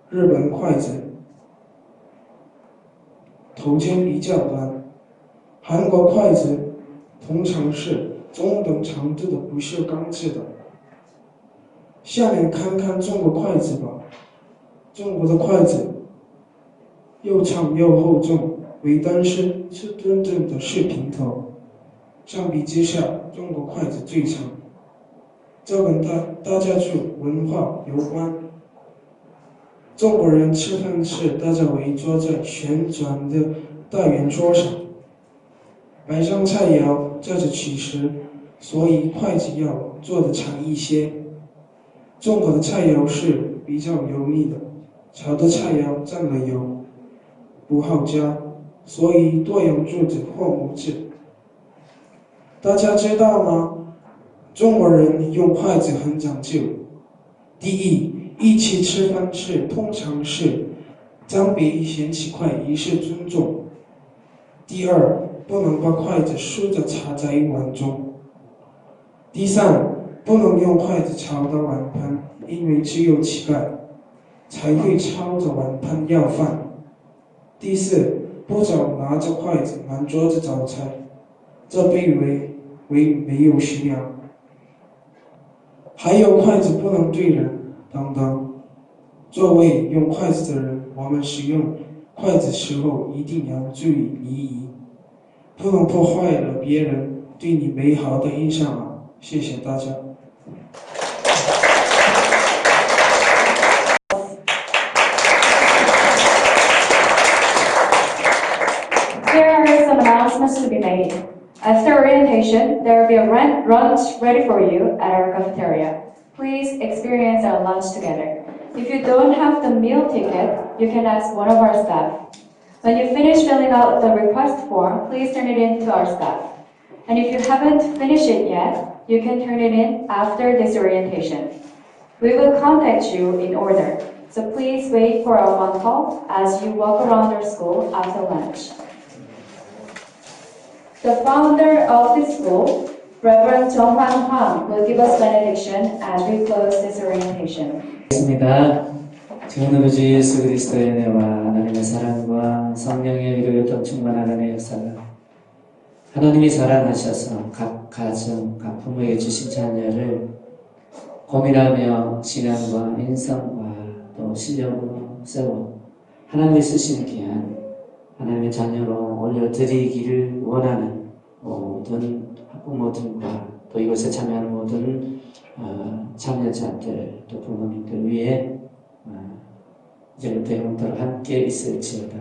I: 日本筷子头尖比较短，韩国筷子通常是中等长度的，不锈钢制的。下面看看中国筷子吧。中国的筷子又长又厚重，尾端是墩墩的视平头。相比之下，中国筷子最长。这跟大家族文化有关。中国人吃饭时，大家围坐在旋转的大圆桌上，摆上菜肴，这是取食，所以筷子要做得长一些。中国的菜肴是比较油腻的，炒的菜肴沾了油，不好夹，所以多用竹子或木质。大家知道吗？中国人用筷子很讲究。第一，一起吃饭时通常是张别嫌弃筷，以示尊重。第二，不能把筷子竖着插在碗中。第三，不能用筷子朝着碗盘，因为只有乞丐才会朝着碗盘要饭。第四，不准拿着筷子满桌子找菜，这被为没有修养。还有筷子不能对人等等。作为用筷子的人，我们使用筷子时候一定要注意礼仪，不能破坏了别人对你美好的印象啊！谢谢大家。
D: Here are some announcements to be made. After orientation, there will be a lunch ready for you at our cafeteria. Please experience our lunch together. If you don't have the meal ticket, you can ask one of our staff. When you finish filling out the request form, please turn it in to our staff. And if you haven't finished it yet, you can turn it in after this orientation. We will contact you in order, so please wait for our phone call as you walk around our school after lunch. The founder of this school, Reverend Jong-hwan Hwang, will give us benediction as we close this orientation.
J: 있습니다. 지금 우리 예수 그리스도의 은혜와 하나님의 사랑과 성령의 위로였던 충만한 은혜 역사가 하나님이 사랑하셔서 각 가정, 각 부모에게 주신 자녀를 고민하며 신앙과 인성과 또 실력으로 세워 하나님이 쓰시는 귀한 하나님의 자녀로 올려드리기를 원하는 모든 학부모들과 또 이곳에 참여하는 모든 참여자들 또 부모님들 위해 이제부터 영원토록 함께 있을지어다.